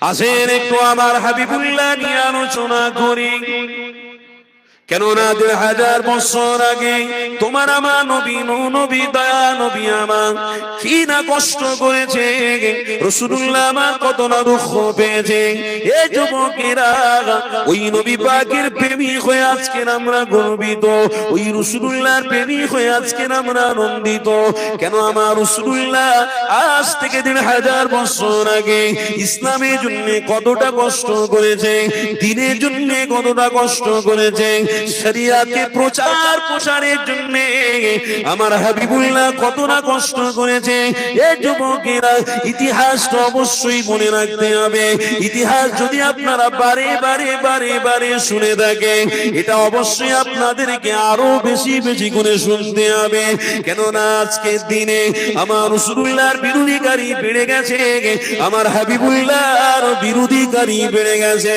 আসেন একটু আমার হাবিবুল্লাহ নিয়ে আলোচনা করি। কেননা 2000 বছর আগে তোমার আমার নবী নবী দয়া নবী আমার কি না কষ্ট করেছে, রাসূলুল্লাহ আমার কত না দুঃখ পেয়েছে। এই যুবকেরা ওই নবী পাকের প্রেমিক হয়ে আজকে আমরা গর্বিত, ওই রাসূলুল্লাহর প্রেমিক হয়ে আজকে আমরা আনন্দিত। কেন আমার রাসূলুল্লাহ আজ থেকে 2000 বছর আগে ইসলামের জন্য কতটা কষ্ট করেছে, দ্বীনের জন্য কতটা কষ্ট করেছে, শরিয়াতকে প্রচার প্রসারের জন্য আমার হাবিবুল্লাহ কত না কষ্ট করেছে। এই যুবকেরা ইতিহাসটা অবশ্যই মনে রাখতে হবে। ইতিহাস যদি আপনারা বারে বারে বারে বারে শুনে থাকেন, এটা অবশ্যই আপনাদেরকে আরো বেশি বেশি করে শুনতে হবে। কেননা আজকের দিনে আমার রাসূলুল্লাহর বিরোধিকারী বেড়ে গেছে, আমার হাবিবুল্লাহর বিরোধিকারী বেড়ে গেছে।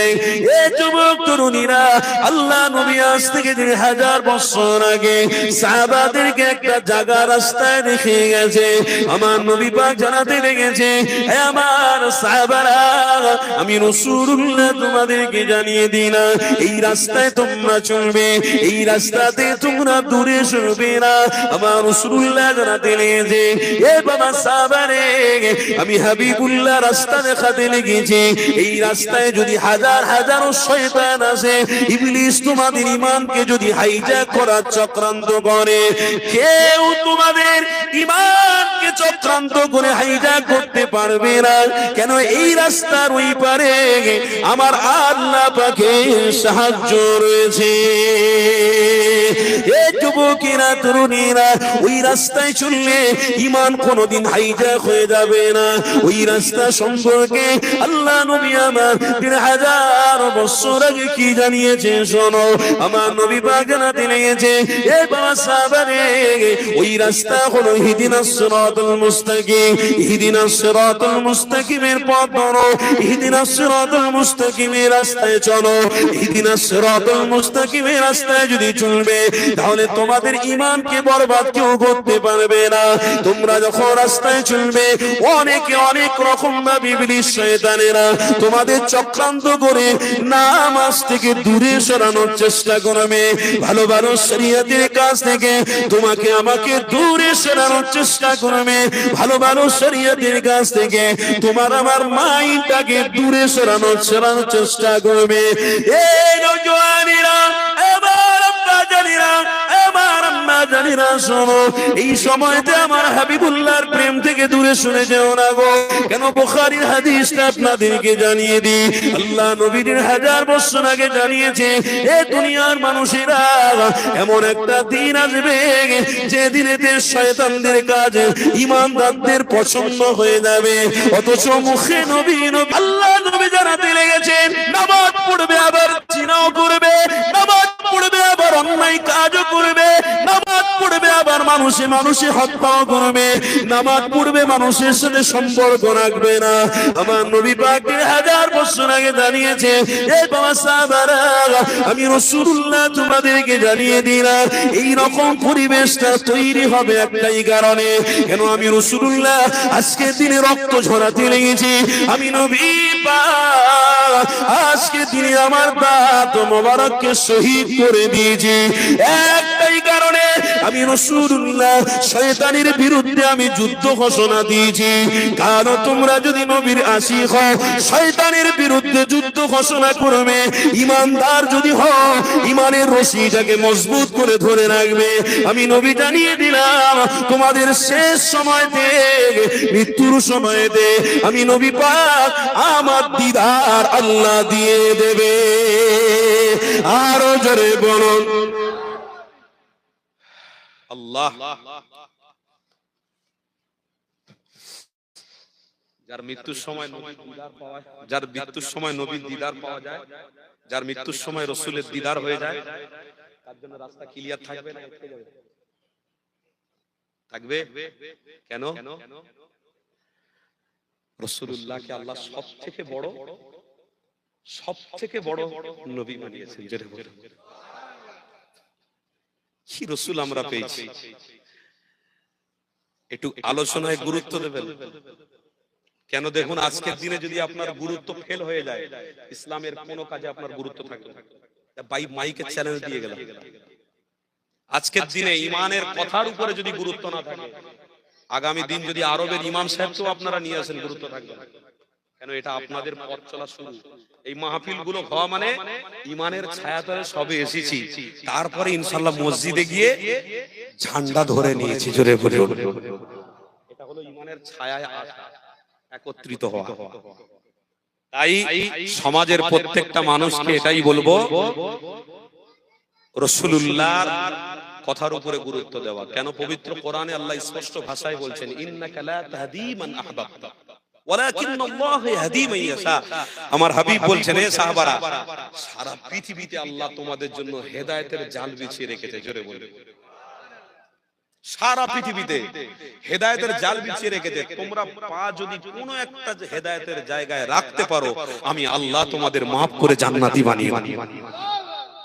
এই যুবক তরুণীরা, আল্লাহ নবী আজ থেকে 2000 বছর আগে সাহাবাদেরকে একটা জায়গা রাস্তায় রেখে গেছে। আমার নবী পাক জানাতে লেগেছে, হে আমার সাহাবারা, আমি রাসূলুল্লাহ তোমাদেরকে জানিয়ে দিলাম এই রাস্তায় তোমরা চলবে, এই রাস্তাতে তোমরা দূরে সরবে না। আমার রাসূলুল্লাহ জানাতে লেগেছে, এ বাবা সাহাবারে, আমি হাবিবুল্লাহ রাস্তা দেখাতে লেগেছি। এই রাস্তায় যদি হাজার হাজার শয়তান আসে, ইবলিস তোমাদের ইমানকে যদি হাইজ্যাক করার চক্রান্ত করে, কেউ তোমাদের ইমানকে চক্রান্ত করে হাইজ্যাক করতে পারবে না। কেন এই রাস্তার ওই পারে আমার আল্লাহ পাকের সাহায্য রয়েছে। এই যুবকেরা তরুণীরা, ওই রাস্তায় চললে ইমান কোনোদিন হাইজ্যাক হয়ে যাবে না। ওই রাস্তা সম্পর্কে আল্লাহ নবী আমার 2000 বছর আগে কি জানিয়েছে শোনো। আমার নবী পাক জানাতে লেগেছে, এ বাবা সাহাবারে, ওই রাস্তা হলো ইহদিনাস সিরাতাল মুস্তাকিম। ইহদিনাস সিরাতাল মুস্তাকিমের পথ ধরো, ইহদিনাস সিরাতাল মুস্তাকিমের রাস্তায় চলো। ইহদিনাস সিরাতাল মুস্তাকিমের রাস্তায় যদি চলবে, তাহলে তোমাদের ঈমানকে বরবাদ কেউ করতে পারবে না। তোমরা যখন রাস্তায় চলবে, অনেকে অনেক রকম ভাবে ইবলিস শয়তানেরা তোমাদের চক্রান্ত করে নামাজ থেকে দূরে সরানোর চেষ্টা করবে, ভালো ভালো শরীয়তের কাজ থেকে তোমাকে আমাকে দূরে সরানোর চেষ্টা করবে, ভালো ভালো শরীয়তের কাজ থেকে তোমার আমার মাইন্ডটাকে দূরে সরানোর চেষ্টা করবে। এই নওজওয়ানেরা, এবার আমরা জানিরা, এবার আমরা জানিরা, শোনো, এই সময়তে আমার হাবিবুল্লাহর প্রেম থেকে দূরে সরে যেও না গো। কেন বুখারীর হাদিসটা আপনাদেরকে জানিয়ে দিই। আল্লাহ নবী 1000 বছর আগে জানিয়েছে, এ দুনিয়ার মানুষেরা এমন একটা দিন আসবে যে দিনেতে শয়তানদের কাজ ঈমানদারদের পছন্দ হয়ে যাবে, অথচ মুখে নবী নবী আল্লাহ নবী জানাতে লেগেছেন, নামাজ পড়বে আবার জিনাও করবে, নামাজ পড়বে আবার অন্যায় কাজও করবে, নামাজ পড়বে আবার মানুষে মানুষে হত্যাও করবে, নামাজ পড়বে মানুষের সাথে সম্পর্ক রাখবে না। আমার নবী পাক 1000 বছর আগে জানিয়েছে, এই বাবা সাহাবারা, আমি রাসূলুল্লাহ তোমাদেরকে জানিয়ে দিলাম এই রকম পরিবেশটা তৈরি হবে একটাই কারণে। কেন আমি রাসূলুল্লাহ আজকে দিনে রক্ত ঝরাতে লেগেছি, আমি নবী পাক আজকে দিনে আমার দাঁত মোবারককে শহীদ করে দিয়েছি একটাই কারণে। আমি রাসূলুল্লাহ শয়তানের বিরুদ্ধে আমি যুদ্ধ ঘোষণা দিয়েছি। কারণ তোমরা যদি নবীর আশিক হও, শয়তানের বিরুদ্ধে যুদ্ধ ঘোষণা করবে। ঈমানদার যদি হও, ঈমানের রশিটাকে মজবুত করে ধরে রাখবে। আমি নবী জানিয়ে দিলাম, তোমাদের শেষ সময়তে, মৃত্যুর সময়তে আমি নবী পাক আমার দিদার আল্লাহ দিয়ে দেবে। আরো জোরে বলুন আল্লাহ। যার মৃত্যুর সময় নবীর দিদার পাওয়া যায়, যার মৃত্যুর সময় নবীর দিদার পাওয়া যায়, যার মৃত্যুর সময় রাসূলের দিদার হয়ে যায়, তার জন্য রাস্তা ক্লিয়ার থাকবে না, থাকবে কেন? রাসূলুল্লাহকে আল্লাহ সবথেকে বড় নবী বানিয়েছেন। যেটা কি রাসূল আমরা পেয়েছি, একটু আলোচনায় গুরুত্ব দেবেন। কেন দেখুন, আজকের দিনে যদি আপনার গুরুত্ব ফেল হয়ে যায়, ইসলামের কোনো কাজে আপনার গুরুত্ব থাকবে না। মাইকের চ্যালেঞ্জ দিয়ে গেলাম, আজকের দিনে ইমানের কথার উপরে যদি গুরুত্ব না থাকে, আগামী দিন যদি আরবের ইমাম সাহেবকেও আপনারা নিয়ে আসেন, গুরুত্ব থাকবে না। কেন এটা আপনাদের পথ চলা শুরু। এই মাহফিল গুলো হওয়া মানে ইমানের ছায়াতলে সবে এসেছি, তারপরে ইনশাআল্লাহ মসজিদে গিয়ে ঝান্ডা ধরে নিয়েছি। জোরে বলুন, এটা হলো ইমানের ছায়ায় আসা, একত্রিত হওয়া। তাই সমাজের প্রত্যেকটা মানুষকে এটাই বলবো, রাসূলুল্লাহর কথার উপরে গুরুত্ব দেওয়া। কেন পবিত্র কোরআনে আল্লাহ স্পষ্ট ভাষায় বলছেন, ইন্নাকা লা তাহদি মান আহবাবতা ওয়ালাকিন্নাল্লাহু ইয়াহদি মান ইয়াশা। আমার হাবিব বলছেন, হে সাহাবারা, সারা পৃথিবীতে আল্লাহ তোমাদের জন্য হেদায়েতের জাল বিছিয়ে রেখেছে। জোরে বলুন, সারা পৃথিবীতে হেদায়েতের জাল বিছিয়ে রেখেছে। তোমরা পা যদি কোনো একটা হেদায়েতের জায়গায় রাখতে পারো, আমি আল্লাহ তোমাদের maaf করে জান্নাতি বানিয়ে বানিয়ে।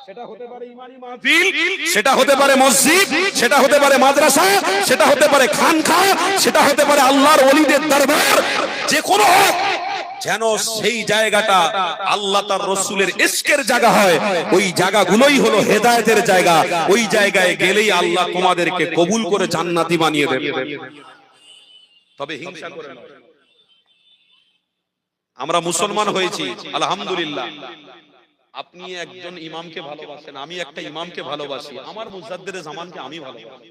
সেটা হতে পারে ইমানি মাহফিল, সেটা হতে পারে মসজিদ, সেটা হতে পারে মাদ্রাসা, সেটা হতে পারে খানকা, সেটা হতে পারে আল্লাহর ওলিদের দরবার, যে কোনো হোক, যেন সেই জায়গাটা আল্লাহ তার রাসূলের ইশকের জায়গা হয়। ওই জায়গাগুলোই হলো হেদায়েতের জায়গা। ওই জায়গায় গেলেই আল্লাহ তোমাদেরকে কবুল করে জান্নাতি বানিয়ে দেবে। তবে হিংসা করে না। আমরা মুসলমান হয়েছি আলহামদুলিল্লাহ। আপনি একজন ইমামকে ভালোবাসেন, আমি একটা ইমামকে ভালোবাসি, আমার মুজাদ্দিদে জামানকে আমি ভালোবাসি,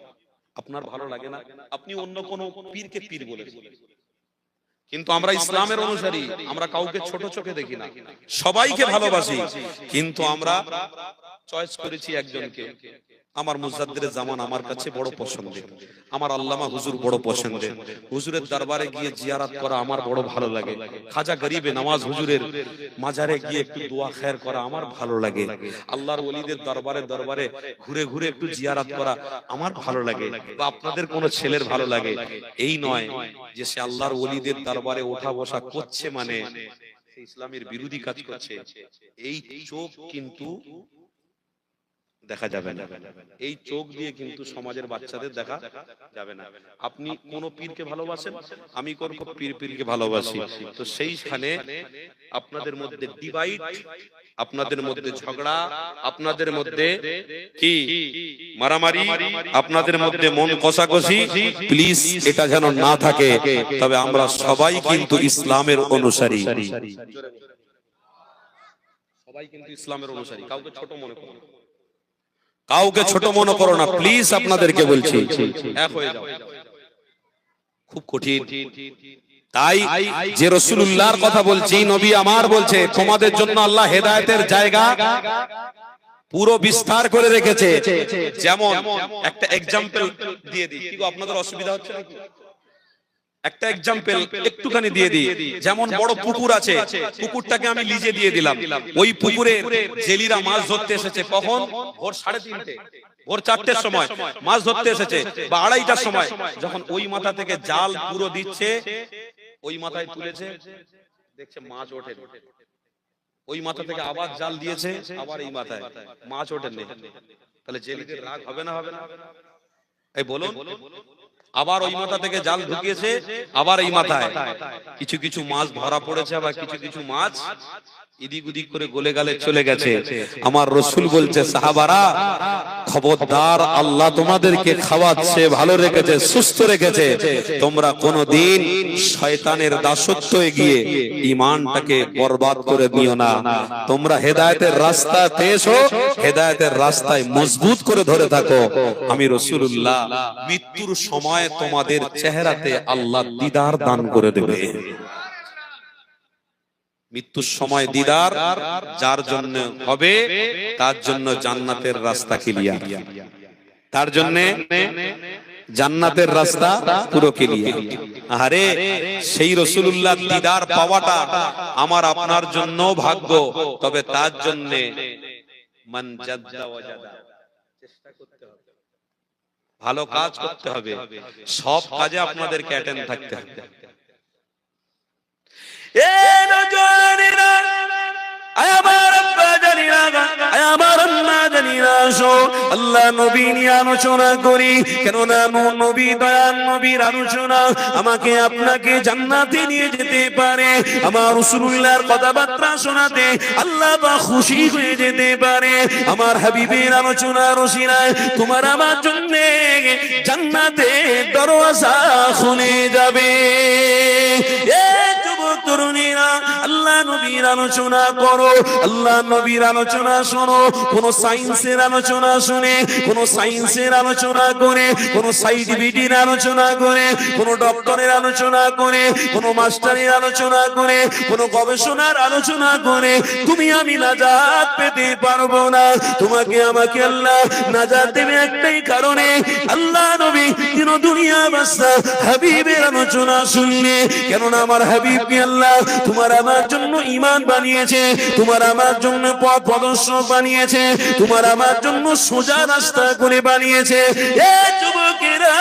আপনার ভালো লাগে না? আপনি অন্য কোন পীরকে পীর বলেছেন, কিন্তু আমরা ইসলামের অনুসারী, আমরা কাউকে ছোট চোখে দেখি না, সবাইকে ভালোবাসি। কিন্তু আমরা চয়েস করেছি একজনকে। আমার মুজাদ্দিদে জামান আমার কাছে বড় পছন্দের, আমার আল্লামা হুজুর বড় পছন্দের। হুজুরের দরবারে গিয়ে জিয়ারত করা আমার বড় ভালো লাগে। খাজা গরিবে নওয়াজ হুজুরের মাজারে গিয়ে একটু দোয়া খের করা আমার ভালো লাগে। আল্লাহর ওলিদের দরবারে ঘুরে ঘুরে একটু জিয়ারত করা আমার ভালো লাগে। বা আপনাদের কোন ছেলের ভালো লাগে, এই নয় যে সে আল্লাহর ওলিদের দরবারে ওঠা বসা করছে মানে সে ইসলামের বিরোধী কাজ করছে। এই চোখ কিন্তু দেখা যাবে না, এই চোখ দিয়ে কিন্তু সমাজের বাচ্চাদের দেখা যাবে না। আপনি কোন পীরকে ভালোবাসেন, আমি কোন পীরকে ভালোবাসি, তো সেইখানে আপনাদের মধ্যে ডিভাইড, আপনাদের মধ্যে ঝগড়া, আপনাদের মধ্যে কি মারামারি, আপনাদের মধ্যে মন কষাকষি, প্লিজ এটা যেন না থাকে। তবে আমরা সবাই কিন্তু ইসলামের অনুসারী, সবাই কিন্তু ইসলামের অনুসারী। কাউকে ছোট মনে করো না, কাউকে ছোট মনে করো না, প্লিজ আপনাদেরকে বলছি, এক হয়ে যাও। খুব কঠিন। তাই যে রাসূলুল্লাহর কথা বলছি, নবী আমার বলছে, তোমাদের জন্য আল্লাহ হেদায়েতের জায়গা পুরো বিস্তার করে রেখেছে। যেমন একটা এক্সাম্পল দিয়ে দিই, কি আপনাদের অসুবিধা হচ্ছে নাকি? একটা এক্সাম্পল একটুখানি দিয়ে দিই। যেমন বড় পুকুর আছে, পুকুরটাকে আমি লিজে দিয়ে দিলাম। ওই পুকুরে জেলিরা মাছ ধরতে এসেছে, কখন? ভোর 3:30, ভোর 4টের সময় মাছ ধরতে এসেছে, বা 2:30টার সময়। যখন ওই মাথা থেকে জাল পুরো দিচ্ছে, ওই মাথায় তুলেছে, দেখছে মাছ ওঠে, ওই মাথা থেকে আবার জাল দিয়েছে, আবার এই মাথায় মাছ ওঠেনি। তাহলে জেলিদের রাগ হবে না? হবে না? এই বলুন। আবার ওই মাথা থেকে জাল ঢুকিয়েছে, আবার এই মাথায় কিছু কিছু মাছ ধরা পড়েছে, আবার কিছু কিছু মাছ এদিক ওদিক করে গলে গলে চলে গেছে। আমার রাসূল বলছে, সাহাবারা খবরদার, আল্লাহ তোমাদেরকে খাওয়াচ্ছে, ভালো রেখেছে, সুস্থ রেখেছে, তোমরা কোনদিন শয়তানের দাসত্বে গিয়ে ঈমানটাকে বরবাদ করে দিও না। তোমরা হেদায়েতের রাস্তাতে এসো, হেদায়েতের রাস্তায় মজবুত করে ধরে থাকো। আমি রাসূলুল্লাহ মৃত্যুর সময় তোমাদের চেহারাতে আল্লাহ দিদার দান করে দেবে। মৃত্যুর সময় দিদার যার জন্য হবে, তার জন্য জান্নাতের রাস্তা ক্লিয়ার, তার জন্য জান্নাতের রাস্তা পুরো ক্লিয়ার। আরে সেই রাসূলুল্লাহ দিদার পাওয়াটা আমার আপনার জন্য ভাগ্য। তবে তার জন্য মান জাদ্দা ওয়াজাদা, চেষ্টা করতে হবে, ভালো কাজ করতে হবে, সব কাজে আপনাদেরকে অ্যাটেন্ড থাকতে হবে। আমার আব্বা জানিনা, আমার আম্মা জানিনা, নবীরা আসো আল্লাহ নবী নিয়ে আলোচনা করি, কেননা নবী দয়াল নবীর আলোচনা আমাকে আপনাকে জান্নাতে নিয়ে যেতে পারে। আমার রাসূলুল্লাহর কথাবার্তা শোনাতে আল্লাহ পাক খুশি হয়ে যেতে পারে। আমার হাবিবের আলোচনা রসিলায় তোমার আমার জন্য জান্নাতে দরওয়াজা খুলে যাবে। তরুণীরা আল্লাহ নবীর আলোচনা করো, আল্লাহ নবীর আলোচনা শোনো। কোন সায়েন্সের আলোচনা শুনে, কোন সায়েন্সের আলোচনা করে, কোন সাইন্টিফিকের আলোচনা করে, কোন ডক্টরের আলোচনা করে, কোন মাস্টারের আলোচনা করে, কোন গবেষণার আলোচনা করে তুমি আমি নাজাত পেতে পারবো না। তোমাকে আমাকে আল্লাহ নাজাত দেবে একটাই কারণে, আল্লাহ নবী দিন দুনিয়া বাদশা হাবিবের আলোচনা শুনলে। কেননা আমার হাবিবকে আল্লাহ তোমার আমার জন্য ঈমান বানিয়েছে, তোমার আমার জন্য পথ প্রদর্শক বানিয়েছে, তোমার আমার জন্য সোজা রাস্তা করে বানিয়েছে। এ যুবকেরা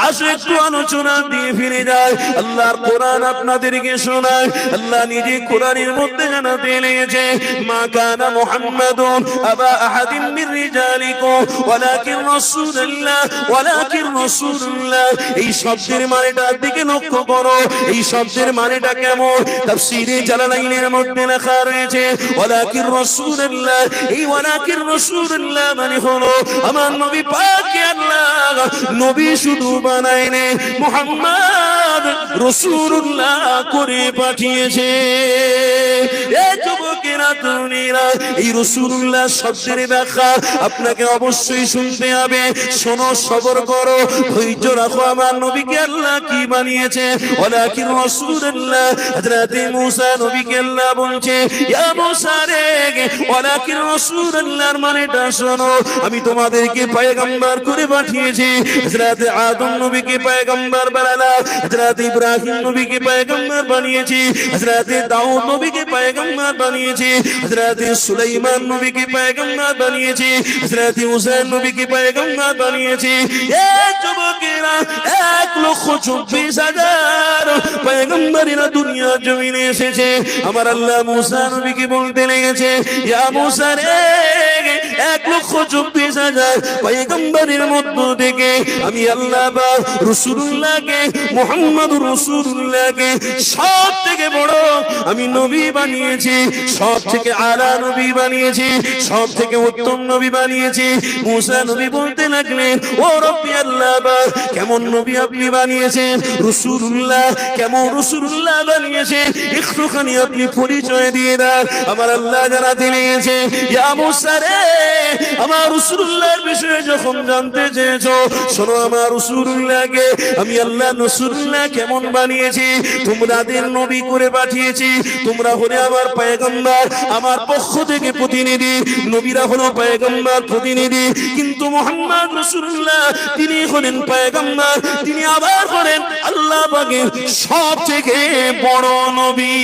আসো একটু আলোচনা দিয়ে ফিরে যায়। আল্লাহর কোরআন আপনাদেরকে শোনায়। আল্লাহ নিজে কোরআনের মধ্যে জানাতে লেগেছে, মা কানা মুহাম্মাদুন আবা আহাদিন মির রিজালিকুম ওয়ালাকিন রাসূলুল্লাহ ওয়ালাকিন রাসূলুল্লাহ। এই শব্দের মানেটার দিকে লক্ষ্য করো। এই শব্দের মানেটা কেমন? তাফসীরে জালালাইনের মধ্যে লেখা রয়েছে ওয়ালাকিন রাসূলুল্লাহ। এই ওয়ালাকিন রাসূলুল্লাহ মানে হলো আমার নবী পাককে আল্লাহ নবী শুধু বানায়নি, মুহাম্মদ রাসূলুল্লাহ করে পাঠিয়েছে। এই যুবকেরা তরুণীরা এই রাসূলুল্লাহ শব্দের ব্যাখ্যা আপনাকে অবশ্যই শুনতে হবে। শোনো, সবর করো, ধৈর্য রাখো। আমার নবীকে আল্লাহ কি বানিয়েছে? ওয়ালাকিন রাসূলুল্লাহ। হযরত মুসা নবীকে আল্লাহ বলছে, ইয়া মুসা রে ওয়ালাকিন রাসূলুল্লাহর মানেটা শোনো, আমি তোমাদেরকে পয়গম্বর করে পাঠিয়েছি। হযরত আদম নবীকে পয়গম্বর বানালাম, হযরত ইব্রাহিম নবীকে পয়গম্বর বানিয়েছি, হযরত দাউদ নবীকে পয়গম্বর বানিয়েছি, হযরত সুলাইমান নবীকে পয়গম্বর বানিয়েছি, হযরত হুসাইন নবীকে পয়গম্বর বানিয়েছি। এই যুবকেরা 1,24,000 পয়গম্বরেরা দুনিয়া জমিনে এসেছে। আমার আল্লাহ মুসা নবীকে বলতে লেগেছে, ইয়া মুসা রে 1,24,000 পয়গম্বরের মধ্য থেকে আমি আল্লাহ পাক রাসূলুল্লাহকে মুহাম্মদুর রাসূলুল্লাহকে সব থেকে বড় আমি নবী বানিয়েছি, সব থেকে আলা নবী বানিয়েছি, সব থেকে উত্তম নবী বানিয়েছি। মুসা নবী বলতে লাগলেন, ও রব্বি আল্লাহ পাক কেমন নবী আপনি বানিয়েছেন? রাসূলুল্লাহ কেমন রাসূলুল্লাহ বানিয়েছে? একটুখানি আপনি পরিচয় দিয়ে দেন। আমার আল্লাহ জানাতে লেগেছে, ইয়া মুসা রে আমার রাসূলুল্লাহর বিষয়ে যখন জানতে চেয়েছো, শোনো আমার রাসূলুল্লাহকে আমি আল্লাহ রাসূলুল্লাহ কেমন বানিয়েছি। তোমাদের নবী করে পাঠিয়েছি, তোমরা হলে আমার পয়গম্বর, আমার পক্ষ থেকে প্রতিনিধি। নবীরা হলো পয়গম্বর প্রতিনিধি, কিন্তু মুহাম্মদ রাসূলুল্লাহ তিনি হলেন পয়গম্বর, তিনি আবার হলেন আল্লাহ পাকের সবথেকে বড় নবী।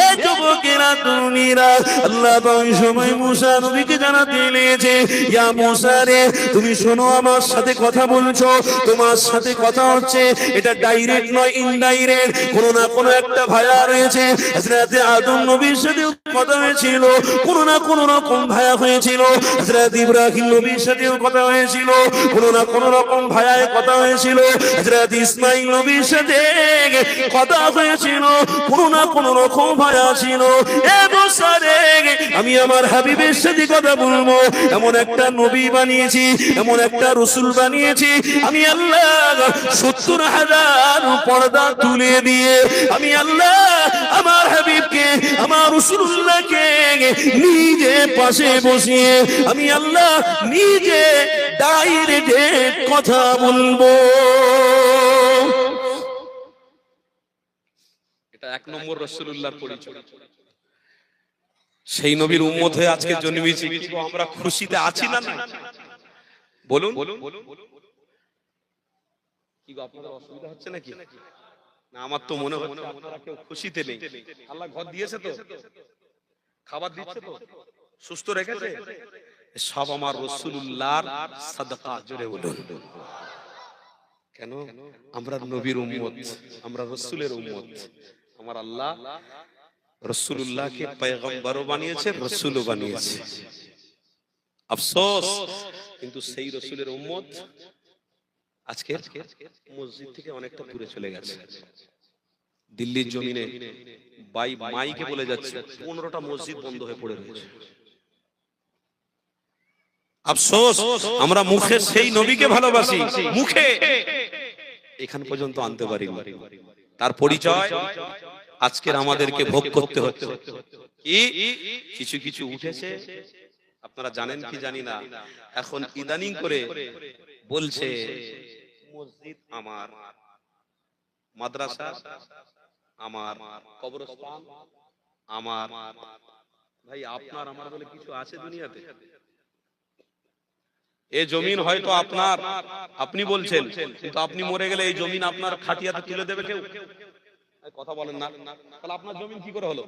এই যুবকেরা তরুণীরা আল্লাহ পাক সময় মুসা নবীকে জানাতে লেগেছে, ইয়া মুসা রে তুমি শোনো, আমার সাথে কথা বলছো, তোমার সাথে কথা হচ্ছে, এটা ডাইরেক্ট নয়, ইনডাইরেক্ট। কোনো না কোনো একটা ভায়া রয়েছে। হযরত আদম নবীর সাথে কথা হয়েছিল, কোনো না কোনো রকম ভায়া হয়েছিল। হযরত ইব্রাহিম নবীর সাথেও কথা হয়েছিল, কোনো না কোনো রকম ভায়ায় কথা হয়েছিল। হযরত ইসমাঈল নবীর সাথে কথা হয়েছিল, কোনো না কোনো রকম ভায়া ছিল। এ মুসা রে আমি আমার হাবিবের সাথে কথা বলবো, এমন একটা নবী বানিয়েছি, এমন একটা রাসূল বানিয়েছি। আমি আল্লাহ 70,000 পর্দা তুলে দিয়ে আমি আল্লাহ আমার হাবিবকে আমার রাসূলুল্লাহকে নিজে পাশে বসিয়ে আমি আল্লাহ নিজে ডাইরেক্ট কথা বলবো। এটা 1 নম্বর রাসূলুল্লাহর পরিচয়। সেই নবীর উম্মত হয়ে আজকে জন্মেছি, আমরা খুশিতে আছি না? বলুন কি গো, আপনাদের অসুবিধা হচ্ছে নাকি? না, আমার তো মনে হচ্ছে আপনারা কেউ খুশিতে নেই। আল্লাহ ঘর দিয়েছে তো, খাবার দিচ্ছে তো, সুস্থ রেখেছে, সব আমার রাসূলুল্লাহর সাদকা। জোরে বলুন। কেন? আমরা নবীর উম্মত, আমরা রাসূলের উম্মত। আমার আল্লাহ রাসূলুল্লাহকে পয়গম্বরও বানিয়েছে, রাসূলও বানিয়েছে। আফসোস, কিন্তু সেই রসুলের উম্মত আজকে মসজিদ থেকে অনেকটা দূরে চলে গেছে। দিল্লির জমিনে মাইকে বলে যাচ্ছে 15টা মসজিদ বন্ধ হয়ে পড়ে রয়েছে। আফসোস, আমরা মুখে সেই নবীকে ভালোবাসি, মুখে এখান পর্যন্ত আনতে পারি, তার পরিচয় আজকের আমাদেরকে ভোগ করতে হচ্ছে। কি কিছু কিছু উঠেছে, আপনারা জানেন কি জানি না, এখন ইদানিং করে বলছে মসজিদ আমার, মাদ্রাসা আমার, কবরস্থান আমার। ভাই আপনার আমার বলে কিছু আছে দুনিয়াতে? এই জমিন হয়তো আপনার, আপনি বলছেন, কিন্তু আপনি মরে গেলে এই জমিন আপনার খাটিয়াতে তুলে দেবে কেউ? কথা বলেন না, তাহলে আপনার জমিন কি করে হলো?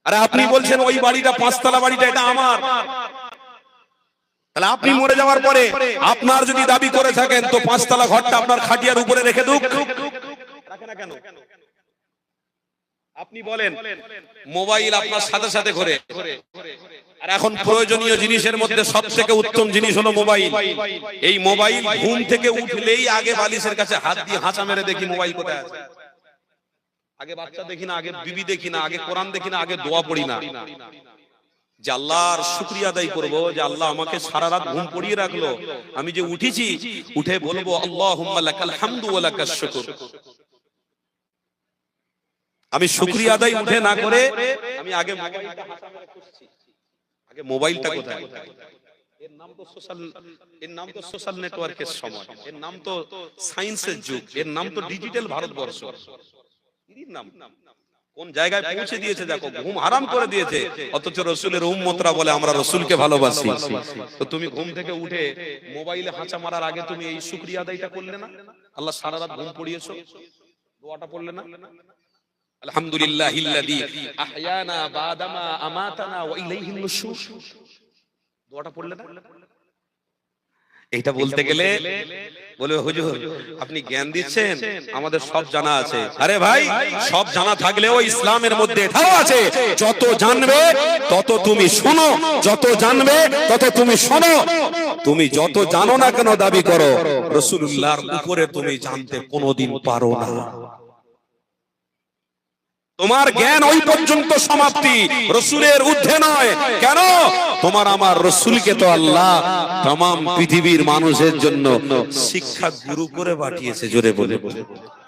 আরে আপনি বলছেন ওই বাড়িটা, 5তলা বাড়িটা, এটা আমার, তাহলে আপনি মরে যাওয়ার পরে আপনার যদি দাবি করে থাকেন তো 5তলা ঘরটা আপনার খাটিয়ার উপরে রেখে দুক, রাখে না কেন? আপনি বলেন মোবাইল আপনার সাথে সাথে ঘরে, আর এখন প্রয়োজনীয় জিনিসের মধ্যে সবথেকে উত্তম জিনিস হলো মোবাইল। এই মোবাইল ঘুম থেকে উঠলেই আগে বালিশের কাছে হাত দিয়ে হাঁচা মেরে দেখি মোবাইল কোথায় আছে। আগে বাচ্চা দেখি না, আগে বিবি দেখি না, আগে কোরআন দেখি না, আগে দোয়া পড়ি না, যে আল্লাহর শুকরিয়া আদায় করব যে আল্লাহ আমাকে সারা রাত ঘুম পড়িয়ে রাখলো, আমি যে উঠেছি, উঠে বলবো আল্লাহুম্মা লাকাল হামদু ওয়া লাকাশ শুকর। আমি শুকরিয়া আদায় উঠে না করে আমি আগে মোবাইলটা হাতে খুঁজছি, আগে মোবাইলটা কোথায়? এর নাম তো সোশ্যাল নেটওয়ার্কের সময়, এর নাম তো সায়েন্সের যুগ, এর নাম তো ডিজিটাল ভারতবর্ষ। এর নাম কোন জায়গায় পৌঁছে দিয়েছে দেখো, ঘুম হারাম করে দিয়েছে, অথচ রাসূলের উম্মতরা বলে আমরা রাসূলকে ভালোবাসি। তো তুমি ঘুম থেকে উঠে মোবাইলে হাঁচা মারার আগে তুমি এই শুকরিয়া আদায়টা করলে না? আল্লাহ সারা রাত ঘুম পড়িয়েছো, দোয়াটা পড়লে না? আলহামদুলিল্লাহিল্লাযী আহয়ানা বাদামা আমাতানা ওয়া ইলাইহিন নুশুর, দোয়াটা পড়লে না? এটা বলতে গেলে বলে হুজুর আপনি জ্ঞান দিচ্ছেন, আমাদের সব জানা আছে। আরে ভাই, সব জানা থাকলেও ইসলামের মধ্যে এটাও আছে, যত জানবে তত তুমি শোনো, যত জানবে তত তুমি শোনো। তুমি যত জানো না কেন দাবি করো, রাসূলুল্লাহর উপরে তুমি জানতে কোনোদিন পারো না। তোমার জ্ঞান ওই পর্যন্ত সমাপ্তি, রাসূলের ঊর্ধ্বে নয়। কেন? তোমার আমার রাসূলকে তো আল্লাহ तमाम পৃথিবীর মানুষের জন্য শিক্ষা গুরু করে পাঠিয়েছে। জোরে বলে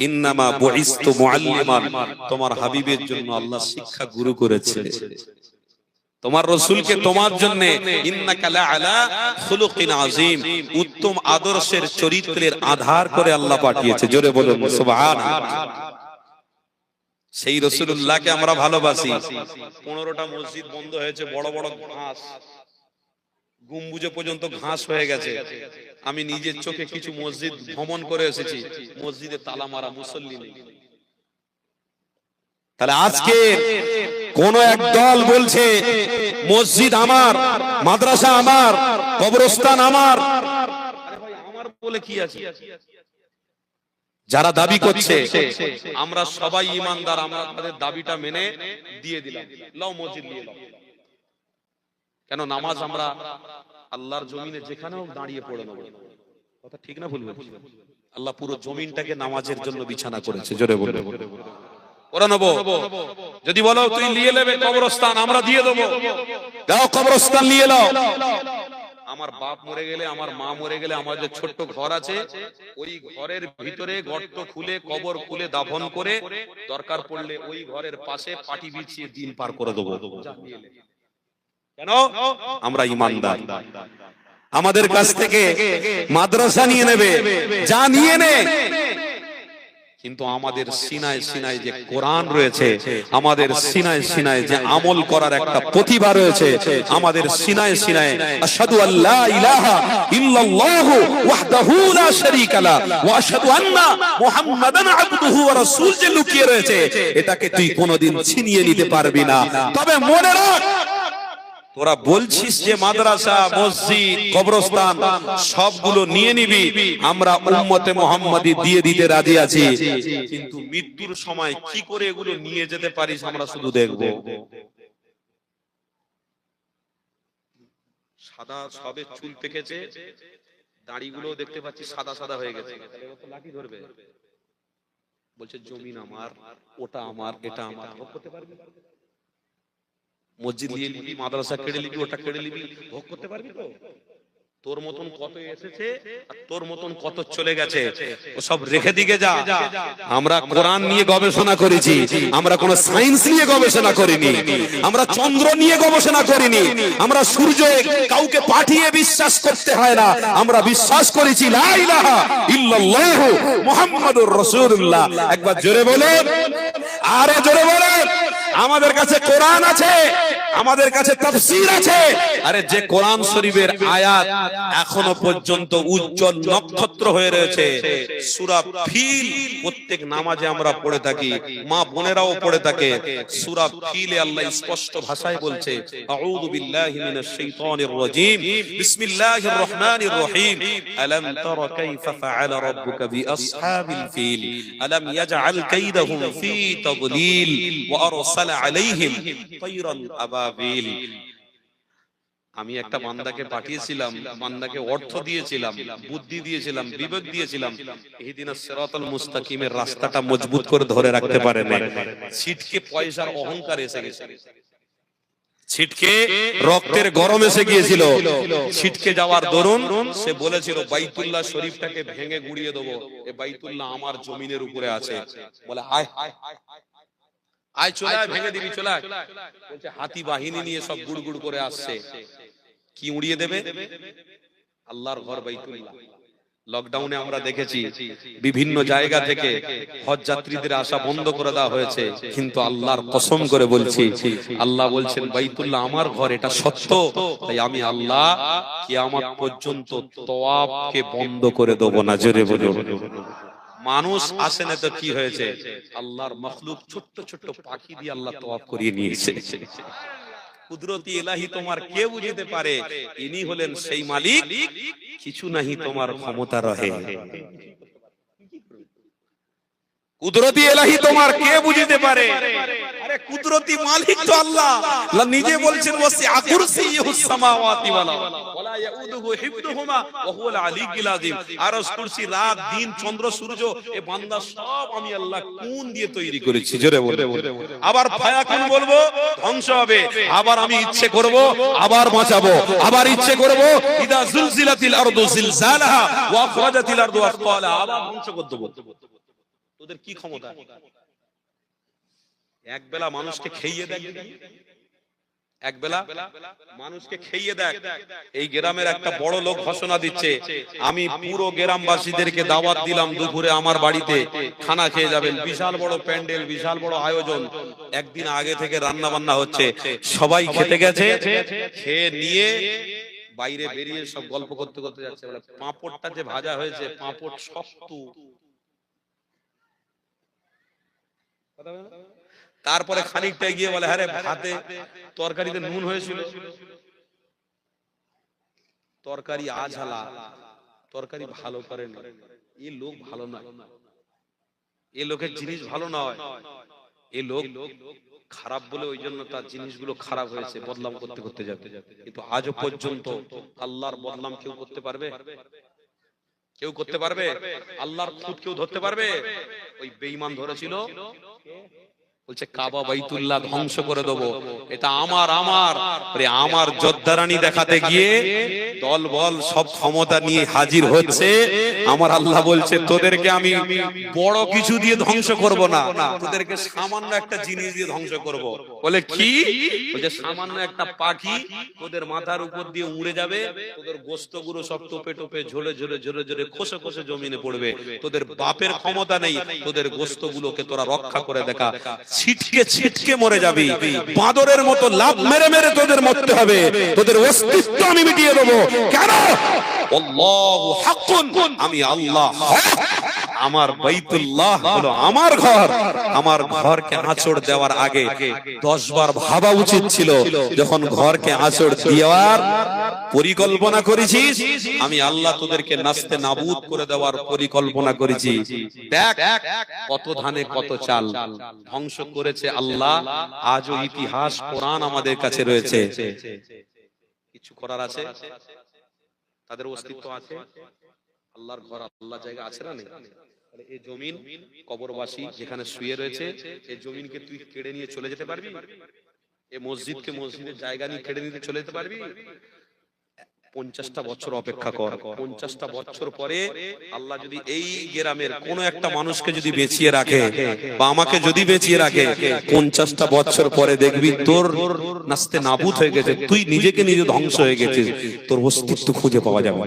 ইন্নামা বুইস্তু মুআল্লিমান, তোমার হাবিবের জন্য আল্লাহ শিক্ষা গুরু করেছে। তোমার রাসূলকে তোমার জন্য ইন্নাকা লাআলা খুলুকিন আযীম, উত্তম আদর্শের চরিত্রের আধার করে আল্লাহ পাঠিয়েছে। জোরে বলুন সুবহানাল্লাহ। সেই রাসূলুল্লাহকে আমরা ভালোবাসি। 15টা মসজিদ বন্ধ হয়েছে, বড় বড় ঘাস, গম্বুজে পর্যন্ত ঘাস হয়ে গেছে। আমি নিজের চোখে কিছু মসজিদ ভ্রমণ করে এসেছি, মসজিদে তালা মারা, মুসল্লি নেই। তাহলে আজকে কোন এক দল বলছে মসজিদ আমার, মাদ্রাসা আমার, কবরস্থান আমার। আরে ভাই আমার বলে কি আছে? যারা দাবি করছে আমরা সবাই ঈমানদার, আমরা তাদের দাবিটা মেনে দিয়ে দিলাম, লাও মসজিদ নিয়ে লাও। কেন? নামাজ আমরা আল্লাহর জমিনে যেখানেও দাঁড়িয়ে পড়ে নেব। কথা ঠিক না ভুল? আল্লাহ পুরো জমিনটাকে নামাজের জন্য বিছানা করেছে। জোরে বলে ওরা নেব। যদি বলো তুই নিয়ে নেবে কবরস্থান, আমরা দিয়ে দেবো, দাও কবরস্থান নিয়ে নাও। আমার বাপ মরে গেলে, আমার মা মরে গেলে, আমার যে ছোট্ট ঘর আছে, ওই ঘরের ভিতরে গর্ত খুলে কবর খুলে দাফন করে দরকার পড়লে ওই ঘরের পাশে পাটি বিছিয়ে দিন পার করে দেবো। কেন? আমরা ঈমানদার। আমাদের কাছ থেকে মাদ্রাসা নিয়ে নেবে, যা নিয়ে নে, কিন্তু আমাদের সিনায় সিনায় যে কোরআন রয়েছে, আমাদের সিনায় সিনায় যে আমল করার একটা প্রতিভা রয়েছে, আমাদের সিনায় সিনায় আশহাদু আল্লা ইলাহা ইল্লাল্লাহু ওয়াহদাহু লা শারীকা লা ওয়া আশহাদু আন্না মুহাম্মাদান আবদুহু ওয়া রাসূল যে লুকিয়ে রয়েছে, এটাকে তুই কোনোদিন ছিনিয়ে নিতে পারবি না। তবে মনে রাখ, তোরা বলছিস যে মাদ্রাসা, মসজিদ, কবরস্থান সবগুলো নিয়ে নিবি, আমরা উম্মতে মুহাম্মাদি দিয়ে দিতে রাজি আছি, কিন্তু মৃত্যুর সময় কি করে এগুলো নিয়ে যেতে পারিস আমরা শুধু দেখব। সাদা সবে চুল পেকেছে, দাড়িগুলো দেখতে পাচ্ছি সাদা সাদা হয়ে গেছে, লাঠি ধরবে, বলছে জমিন আমার, ওটা আমার, এটা আমার, ভোগ করতে পারবি? মসজিদ নিয়ে নিবি, মাদ্রাসা কেড়ে নিবি, ওটা কেড়ে নিবি, ভোগ করতে পারবি তো? তোর মতন কত এসেছে আর তোর মতন কত চলে গেছে, ও সব রেখে দিকে যা। আমরা কোরআন নিয়ে গবেষণা করেছি, আমরা কোন সায়েন্স নিয়ে গবেষণা করিনি, আমরা চন্দ্র নিয়ে গবেষণা করিনি, আমরা সূর্য কাউকে পাঠিয়ে বিশ্বাস করতে হয় না, আমরা বিশ্বাস করেছি লা ইলাহা ইল্লাল্লাহু মুহাম্মাদুর রাসূলুল্লাহ। একবার জোরে বলেন, আরো জোরে বলেন। আমাদের কাছে কোরআন আছে, আমাদের কাছে তাফসীর আছে। আরে যে কোরআন শরীফের আয়াত এখনো পর্যন্ত উজ্জ্বল নক্ষত্র হয়ে রয়েছে, সূরা ফিল প্রত্যেক নামাজে আমরা পড়ে থাকি, মা বোনেরাও পড়ে থাকে। সূরা ফিলে আল্লাহ স্পষ্ট ভাষায় বলছে, আউযু বিল্লাহি মিনাশ শাইতানির রাজীম, বিসমিল্লাহির রহমানির রহিম, আলাম তারা কাইফা ফাআলা রাব্বুকা বিআসহাবিল ফিল, আলাম ইয়াজআল কাইদাহুম ফি তাদলিল ওয়া আরসালা আলাইহিম তায়রান আবাবিল। আমি একটা বান্দাকে পাঠিয়েছিলাম, বান্দাকে অর্থ দিয়েছিলাম, বুদ্ধি দিয়েছিলাম, বিবেক দিয়েছিলাম, ইহদিনাস সিরাতাল মুস্তাকিমের রাস্তাটা মজবুত করে ধরে রাখতে পারে না। ছিটকে পয়সার অহংকার এসে গেছে, ছিটকে রক্তের গরম এসে গিয়েছিল, ছিটকে যাওয়ার দরুন সে বলেছিল বাইতুল্লাহ শরীফটাকে ভেঙে গুড়িয়ে দেবো, এই বাইতুল্লাহ আমার জমিনের উপরে আছে। বলে আয় আয়, চলে আয়, ভেঙে দিবি, চলে আয়। বলছে হাতি বাহিনী নিয়ে সব গুড়গুড় করে আসছে, কি উড়িয়ে দেবে? আল্লাহর ঘর বাইতুল্লাহ। লকডাউনে আমরা দেখেছি বিভিন্ন জায়গা থেকে হজ যাত্রীদের আসা বন্ধ করে দেওয়া হয়েছে, কিন্তু আল্লাহর কসম করে বলছি, আল্লাহ বলছেন বাইতুল্লাহ আমার ঘর, এটা সত্য। তাই আমি আল্লাহ কিয়ামত পর্যন্ত তওয়াফকে বন্ধ করে দেব না। জোরে বলুন। মানুষ আসে না তো কি হয়েছে, আল্লাহর মখলুক ছোট্ট ছোট্ট পাখি দিয়ে আল্লাহ তওয়াফ করিয়ে নিয়েছে। কুদরতি ইলাহি তোমার কে বুঝতে পারে? ইনি হলেন সেই মালিক, কিছু নাহি তোমার ক্ষমতা রহে। কুদরতি ইলাহি তোমার কে বুঝতে পারে? আরে কুদরতি মালিক তো আল্লাহ। আল্লাহ নিজে বলছেন ওয়াসিআ কুরসিয়ুস সামাওয়াতি ওয়াল আরদ ওয়ালা ইয়াউদুহু হিফযুহুমা ওয়া হুয়াল আলিয়্যুল আযীম। আরশ, কুরসি, রাত, দিন, চন্দ্র, সূর্য, এ বান্দা সব আমি আল্লাহ কোন দিয়ে তৈরি করেছি। জোরে বলে। আবার ফায়াকুন বলবো, ধ্বংস হবে, আবার আমি ইচ্ছে করব আবার বাঁচাবো, আবার ইচ্ছে করব ইদা যুলজিলাতিল আরদু জিলজালাহা ওয়া আখরাজাতিল আরদু আসকালাহা, আবার ধ্বংস করে দেব। তোদের কি ক্ষমতা? একবেলা মানুষকে খেয়ে দেখ, একবেলা মানুষকে খেয়ে দেখ। এই গ্রামের একটা বড় লোক ঘোষণা দিচ্ছে, আমি পুরো গ্রামবাসীদেরকে দাওয়াত দিলাম, দুপুরে আমার বাড়িতে খানা খেয়ে যাবেন। বিশাল বড় প্যান্ডেল, বিশাল বড় আয়োজন, একদিন আগে থেকে রান্না বান্না হচ্ছে, সবাই খেতে গেছে, খেয়ে নিয়ে বাইরে বেরিয়ে সব গল্প করতে করতে যাচ্ছে। বলে পাঁপড়টা যে ভাজা হয়েছে, পাঁপড় শক্ত। তারপরে খানিকটা গিয়ে বলে, আরে ভাতে তরকারিতে নুন হয়েছিল, তরকারি আঝালা, তরকারি ভালো করে না। এই লোক ভালো নয়, এই লোকের জিনিস ভালো নয়, এই লোক খারাপ বলে ওই জন্য তার জিনিসগুলো খারাপ হয়েছে, বদনাম করতে করতে যাবে। কিন্তু আজও পর্যন্ত আল্লাহর বদনাম কেউ করতে পারবে? কেউ করতে পারবে? আল্লাহর খুদ কেউ ধরতে পারবে? ওই বেঈমান ধরেছিল, বলছে কাবা বাইতুল্লাহ ধ্বংস করে দেবো, এটা আমার আমার আমার যোদ্ধারানি দেখাতে গিয়ে দল বল সব ক্ষমতা নিয়ে হাজির হচ্ছে। আমার আল্লাহ বলছে তোদেরকে আমি বড় কিছু দিয়ে ধ্বংস করব না, তোদেরকে সামান্য একটা জিনিস দিয়ে ধ্বংস করব। বলে কি? বলছে সামান্য একটা পাখি তোদের মাথার উপর দিয়ে উড়ে যাবে, তোদের গোশতগুলো সব টোপে টোপে ঝরে ঝরে ঝরে ঝরে খসে খসে জমিনে পড়বে। তোদের বাপের ক্ষমতা নেই, তোদের গোশতগুলোকে তোরা রক্ষা করে দেখা, ছিটকে ছিটকে মরে যাবি, বাঁদরের মতো লাফ মেরে মেরে তোদের মরতে হবে, তোদের অস্তিত্ব আমি মিটিয়ে দেবো। কেন? আল্লাহু হাক্কুন, আমি আল্লাহ হক, আমার বাইতুল্লাহ হলো আমার ঘর। আমার ঘরকে আঁচড় দেওয়ার আগে 10 বার ভাবা উচিত ছিল। যখন ঘরকে আঁচড় দেওয়ার পরিকল্পনা করেছিস, আমি আল্লাহ তোদেরকে নাস্তে নাবুদ করে দেওয়ার পরিকল্পনা করেছি। দেখ কত ধানে কত চাল ধ্বংস করেছে আল্লাহ। আজও ইতিহাস কোরআন আমাদের কাছে রয়েছে। কিছু করার আছে? তাদের অস্তিত্ব আছে? আল্লাহর ঘর, আল্লাহ জায়গা আছে না নেই? তাহলে এই জমিন কবরবাসী যেখানে শুয়ে রয়েছে, এই জমিনকে তুই কেড়ে নিয়ে চলে যেতে পারবি? এই মসজিদকে মসজিদের জায়গা নিয়ে কেড়ে নিতে চলে যেতে পারবি? 50টা বছর অপেক্ষা কর। 50টা বছর পরে আল্লাহ যদি এই গ্রামের কোন একটা মানুষকে যদি বেঁচিয়ে রাখে বা আমাকে যদি বেঁচিয়ে রাখে, 50টা বছর পরে দেখবি তোর নাস্তে নাবুদ হয়ে গেছে, তুই নিজেকে নিজে ধ্বংস হয়ে গেছিস, তোর অস্তিত্ব খুঁজে পাওয়া যাবে।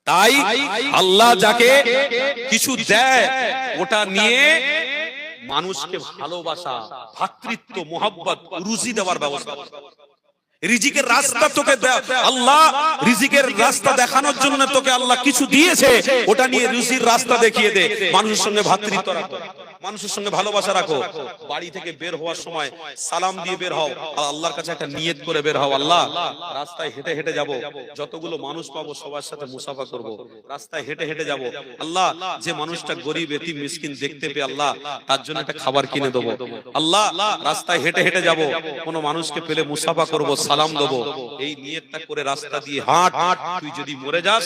তাই আল্লাহ যাকে কিছু দেয় ওটা নিয়ে মানুষকে ভালোবাসা, ভ্রাতৃত্ব, মোহাব্বত, রুজি দেওয়ার ব্যবস্থা। রিজিকের রাস্তা তোকে আল্লাহ, রিজিকের রাস্তা দেখানোর জন্য তোকে আল্লাহ কিছু দিয়েছে, ওটা নিয়ে রুজির রাস্তা দেখিয়ে দে। মানুষের সঙ্গে ভ্রাতৃত্ব রাখো, মানুষের সঙ্গে ভালোবাসা রাখো। বাড়ি থেকে বের হওয়ার সময় সালাম দিয়ে বের হও, আর আল্লাহর কাছে একটা নিয়ত করে বের হও, আল্লাহ রাস্তায় হেঁটে হেঁটে যাব, যতগুলো মানুষ পাবো সবার সাথে মুসাফা করব। রাস্তায় হেঁটে হেঁটে যাব, আল্লাহ যে মানুষটা গরিব এতিম মিসকিন দেখতে পেয়ে আল্লাহ তার জন্য একটা খাবার কিনে দেবো। আল্লাহ রাস্তায় হেঁটে হেঁটে যাব, কোনো মানুষকে পেলে মুসাফা করব, সালাম দেবো। এই নিয়তটা করে রাস্তা দিয়ে হাঁট। তুই যদি মরে যাস,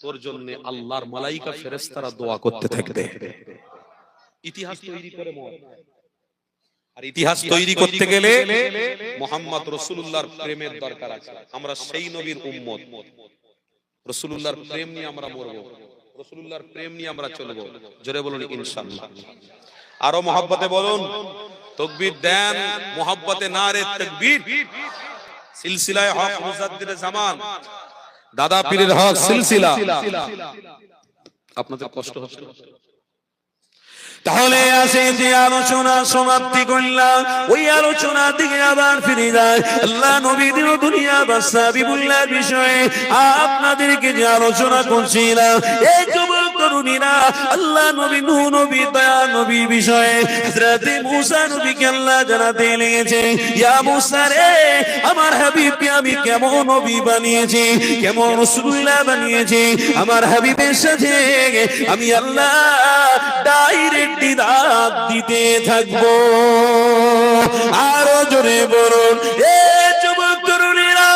তোর জন্য আল্লাহর মালাইকা ফেরেশতারা দোয়া করতে থাকবে। ইতিহাস তৈরি করে মর। আর ইতিহাস তৈরি করতে গেলে মুহাম্মদ রাসূলুল্লাহর প্রেমের দরকার আছে। আমরা সেই নবীর উম্মত, রাসূলুল্লাহর প্রেম নিয়ে আমরা মরব, রাসূলুল্লাহর প্রেম নিয়ে আমরা চলব। জোরে বলুন ইনশাআল্লাহ। আরো মহব্বতে বলুন তাকবীর দেন, মহব্বতে নারে তাকবীর। সিলসিলায়ে হক মুজাদ্দিদে জামান দাদা পীরের হক সিলসিলা। আপনাদের কষ্ট হচ্ছে? তাহলে আসে যে আলোচনা সমাপ্তি করলাম, ওই আলোচনা দিকে আবার ফিরে যায়। আল্লাহ নবী দিন দুনিয়া বাদশা হাবিবুল্লাহ বিষয়ে আপনাদেরকে যে আলোচনা করছিলাম, এই যুবক তরুণীরা আল্লাহ নবী নূহ নবী দয়া নবী বিষয়ে হযরত মূসা নবীকে আল্লাহ জানাতে লেগেছে, ইয়া মূসা রে, আমার হাবিবকে আমি কেমন নবী বানিয়েছি, কেমন রাসূলুল্লাহ বানিয়েছি, আমার হাবিবের সাথে আমি আল্লাহ ডাইরেক্ট দিদার দিতে থাকবো। আরো জোরে বলুন এ যুবক তরুণীরা,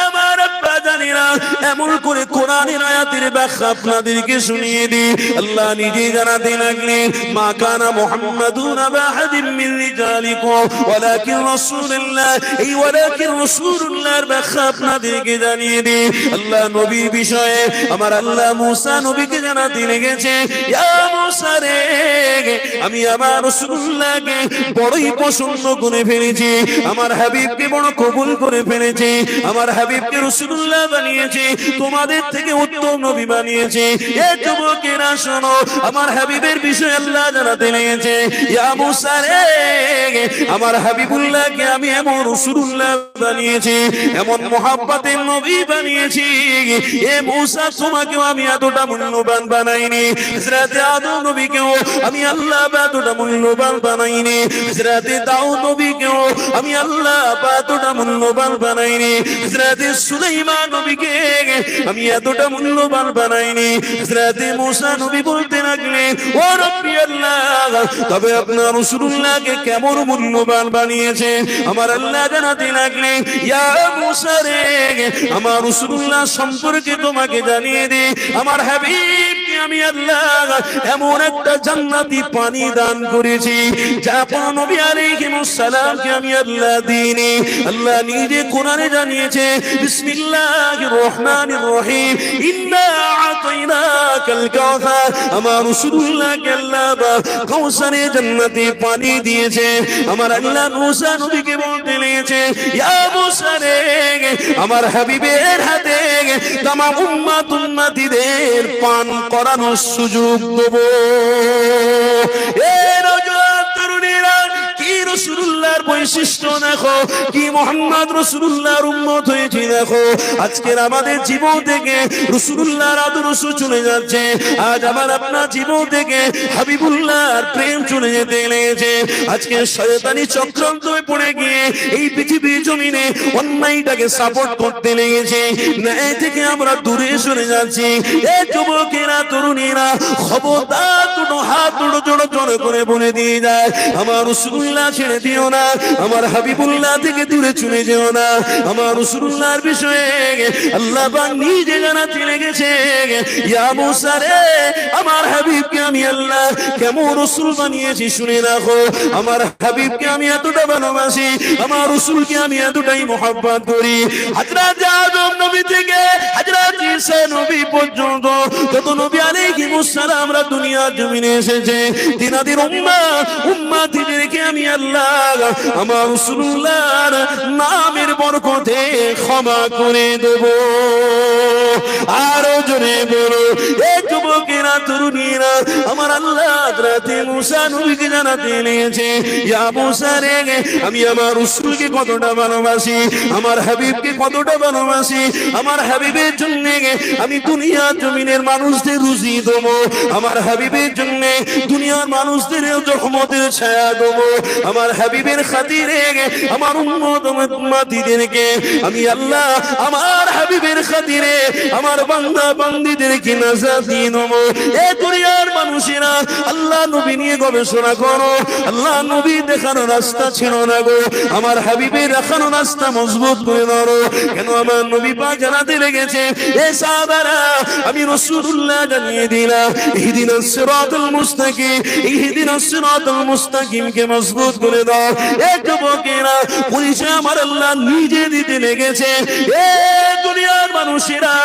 আমার আব্বা জানিরা, এমন করে কোরআনের আয়াতের ব্যাখ্যা আপনাদেরকে শুনিয়ে দিই। আল্লাহ নিজে জানাতে লাগলেন, মা কানা মুহাম্মাদুন আবা আহাদিন মিন রিজালিকুম ওয়ালাকিন রাসূলুল্লাহ। এই ওয়ালাকিন রাসূলুল্লাহর ব্যাখ্যা আপনাদেরকে জানিয়ে দিই। আল্লাহ নবী বিষয়ে আমার আল্লাহ মূসা নবীকে জানাতে লেগেছে, ইয়া মূসা রে, আমি আমার রাসূলুল্লাহকে বড়ই পছন্দ করে ফেলেছি, আমার হাবিবকে বড় কবুল করে ফেলেছি, আমার হাবিবকে রাসূলুল্লাহ বানিয়েছি, তোমাদের থেকে উত্তম নবী বানিয়েছি। এ যুবকেরা শোনো, আমার হাবিবের বিষয়ে আল্লাহ জানাতে লেগেছে, ইয়া মূসা রে, আমার হাবিবুল্লাহকে আমি এমন রাসূলুল্লাহ বানিয়েছি, এমন মুহাব্বতের নবী বানিয়েছি, এ মূসা তোমাকেও আমি এতটা মূল্যবান বানাইনি, হযরত আদম নবীকেও আমি আল্লাহ এতটা মূল্যবান বানাইনি, হযরত দাউদ নবীকেও আমি আল্লাহ এতটা মূল্যবান বানাইনি, হযরত সুলাইমান নবীকে আমি এতটা মূল্যবান বানাইনি। হযরত মূসা নবী বলতে লাগলেন, ও রব্বি আল্লাহ, তবে আপনার রাসূলুল্লাহকে কেমন মূল্যবান বানিয়েছে? আমার আল্লাহ জানাতে লাগলেন, ইয়া মূসা রে, আমার রাসূলুল্লাহ সম্পর্কে তোমাকে জানিয়ে দে, আমার হাবিবকে আমি আল্লাহ এমন একটা জান্নাতি পানি দান করেছি, যা কোন নবী আলাইহিস সালামকে আমি আল্লাহ দিইনি। আল্লাহ নিজে কোরআনে জানিয়েছে, বিসমিল্লাহির রহমানির রহিম, ইন্না আতাইনাকাল কাউসার। আমার রাসূলুল্লাহকে আল্লাহ কাউসারে জান্নাতি পানি দিয়েছে। আমার আল্লাহ মূসা নবীকে বলতে লেগেছে, ইয়া মূসা রে, আমার হাবিবের হাতে তামাম উম্মতিদের পান করানোর সুযোগ দেব। কি রাসূলুল্লাহর বৈশিষ্ট্য দেখো, কি মুহাম্মদ রাসূলুল্লাহর উম্মত হয়েছি দেখো। আজকের আমাদের জীবন থেকে রাসূলুল্লাহর আদর্শ চলে যাচ্ছে, আজ আমার আপনার জীবন থেকে হাবিবুল্লাহর প্রেম চলে যেতে লেগেছে। আজকে শয়তানি চক্রান্তে পড়ে গিয়ে এই পৃথিবীর জমিনে অন্যায়টাকে সাপোর্ট করতে লেগেছে, ন্যায় থেকে আমরা দূরে সরে যাচ্ছি। এই যুবকেরা তরুণীরা খবরদার, দুটো হাত দুটো জোড়ো জোড়ো করে বলে দিয়ে যায়, আমার রাসূলুল্লাহ ছেড়ে দিও না, আমার হাবিবুল্লাহ থেকে দূরে চলে যেও না। আমার রাসূলুল্লাহর বিষয়ে আল্লাহ পাক নিজে জানাতে লেগেছে, ইয়া মুসা রে, আমার হাবিবকে আমি আল্লাহ কেমন রাসূল বানিয়েছি শুনে রাখো। আমার হাবিবকে আমি এতটা ভালোবাসি, আমার রাসূলকে আমি এতটাই মহব্বত করি। হযরত আদম নবী থেকে হযরত ঈসা নবী পর্যন্ত যত নবী আলাইহিস সালামরা দুনিয়ার জমিনে এসেছে, তিনাদের উম্মতিদেরকে আমি আল্লাহ আমার রাসূলুল্লাহর নামের বরকতে ক্ষমা করে দেব। আরো জোরে বলো, এ যুবকেরা তরুণীরা, আমার আল্লাহ হযরত মুসা নবীকে জানাতে লেগেছে, ইয়া মুসা রে, আমি আমার রাসূলকে কতটা ভালোবাসি, আমার হাবিবকে কতটা ভালোবাসি। আমার হাবিবের জন্য আমি দুনিয়ার জমিনের মানুষদের রুজি দেব, আমার হাবিবের জন্য দুনিয়ার মানুষদের রহমতের ছায়া দেব। আমার হাবিবের খাতিরে আমার উম্মতদেরকে আমি আল্লাহ আমার হাবিবের খাতিরে আমার বান্দা বান্দীদেরকে নাজাত দিয়ে দেব। এ দুনিয়ার মানুষেরা, আল্লাহ নবী নিয়ে গবেষণা করো। আল্লাহ নবী দেখানো রাস্তা ছিল না গো, আমার হাবিবের দেখানো রাস্তা মজবুত করে ধরো। কেন আমার নবী পাক জানাতে লেগেছে, এ সাহাবারা, আমি রাসূলুল্লাহ জানিয়ে দিলাম, ইহদিনাস সিরাতাল মুস্তাকিম, ইহদিনাস সিরাতাল মুস্তাকিমকে মজবুত করে দাও। এ যুবকেরা, পরিচয় আমার আল্লাহ নিজে দিতে লেগেছে। এ দুনিয়ার মানুষেরা,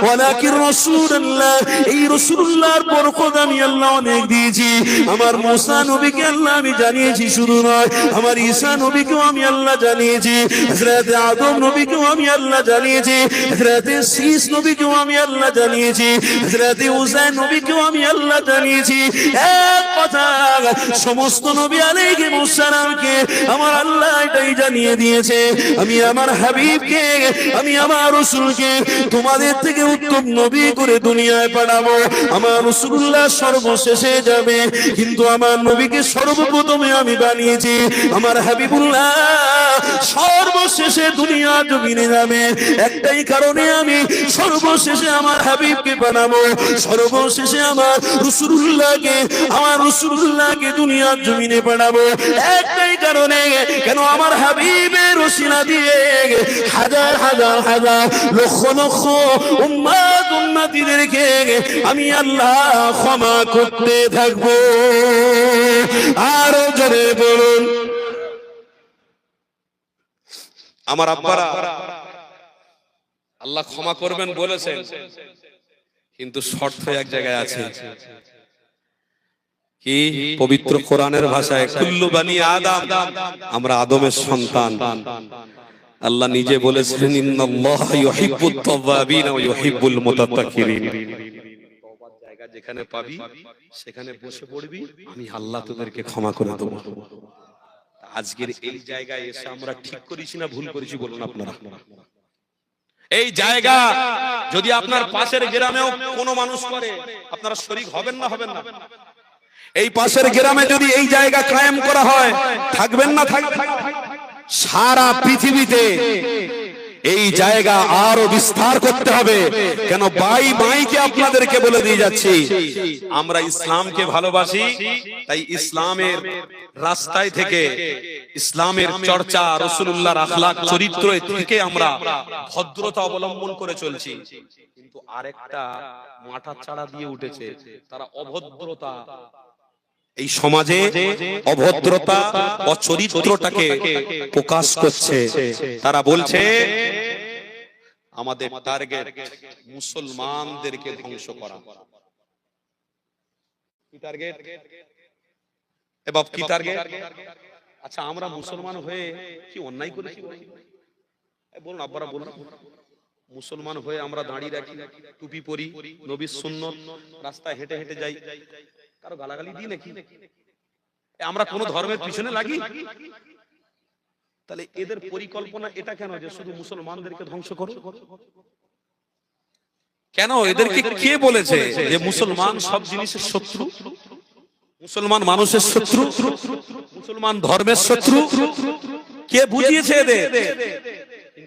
ওয়ালাকির রাসূলুল্লাহ, এই রাসূলুল্লাহর বরকত আমি আল্লাহ অনেক দিয়েছি। আমার মুসা নবীকে আল্লাহ আমি জানিয়েছি শুধু নয়, আমার ঈসা নবীকেও আমি আল্লাহ জানিয়েছি, হযরত আদম নবীকেও আমি আল্লাহ জানিয়েছি, হযরত শীস নবীকেও আমি আল্লাহ জানিয়েছি, হযরত উযাইর নবীকেও আমি আল্লাহ জানিয়েছি। এক কথা, সমস্ত নবী আলাইহিস সালামকে আমার আল্লাহ এটাই জানিয়ে দিয়েছে, আমি আমার হাবিবকে, আমি আমার রাসূলকে তোমাদের থেকে উত্তম নবী করে দুনিয়ায় পাঠাবো। আমার রাসূলুল্লাহ সর্বশেষে যাবে, কিন্তু আমার নবীকে সর্বপ্রথমে আমি বানিয়েছি। আমার হাবিবুল্লাহ সর্বশেষে দুনিয়া জমিনে যাবে, একটাই কারণে আমি সর্বশেষে আমার হাবিবকে বানাবো, সর্বশেষে আমার রাসূলুল্লাহকে দুনিয়ার জমিনে পাঠাবো, একটাই কারণে। কেন আমার হাবিবের ওসিলা দিয়ে হাজার হাজার হাজার লক্ষ লক্ষ উম্মতিদেরকে আমি আল্লাহ ক্ষমা করতে থাকবো। আরো জোরে বলুন, আমার আব্বারা, আল্লাহ ক্ষমা করবেন বলেছেন, কিন্তু শর্ত এক জায়গায় আছে, কি? পবিত্র কোরআনের ভাষায় কুল্লু বানি আদম, আমরা আদমের সন্তান। আল্লাহ নিজে বলেছেন, ইন্নাল্লাহা ইউহিব্বুত তাওয়াবিন ওয়া ইউহিব্বুল মুতাতাহহিরিন। তওবার জায়গা যেখানে পাবি সেখানে বসে পড়বি, আমি আল্লাহ তোদেরকে ক্ষমা করে দেব। আজকের এই জায়গায় এসে আমরা ঠিক করেছি না ভুল করেছি বলুন আপনারা? এই জায়গা যদি আপনার পাশের গ্রামেও কোনো মানুষ করে, আপনারা শরীক হবেন না হবেন না? এই পাশের গ্রামে যদি এই জায়গা কায়েম করা হয়, থাকবেন না থাকবেন? সারা পৃথিবীতে এই জায়গা আরো বিস্তার করতে হবে। কেন মাইকে আপনাদেরকে বলে দিয়ে যাচ্ছি, আমরা ইসলামকে ভালোবাসি, তাই ইসলামের রাস্তায় থেকে, ইসলামের চর্চা, রাসূলুল্লাহর আখলাক চরিত্র থেকে আমরা ভদ্রতা অবলম্বন করে চলছি। কিন্তু আরেকটা মাথা চাড়া দিয়ে উঠেছে, তারা অভদ্রতা, এই সমাজে অভদ্রতা ও চরিত্রটাকে প্রকাশ করছে। তারা বলছে আমাদের টার্গেট মুসলমানদেরকে ধ্বংস করা। কি টার্গেট? এবার কি টার্গেট? আচ্ছা, আমরা মুসলমান হয়ে কি অন্যায় করেছি বলুন আব্বারা, বলুন। মুসলমান হয়ে আমরা দাঁড়িয়ে রাখি, টুপি পরি, নবীর সুন্নত, রাস্তায় হেঁটে হেঁটে যাই, কারো গালাগালি দিই নাকি? আমরা কোন ধর্মের পিছনে লাগি? তাহলে এদের পরিকল্পনা এটা কেন যে শুধু মুসলমানদেরকে ধ্বংস করো? কেন? এদেরকে কে বলেছে যে মুসলমান সব জিনিসের শত্রু, মুসলমান মানুষের শত্রু, মুসলমান ধর্মের শত্রু? কে বুঝিয়েছে এদের?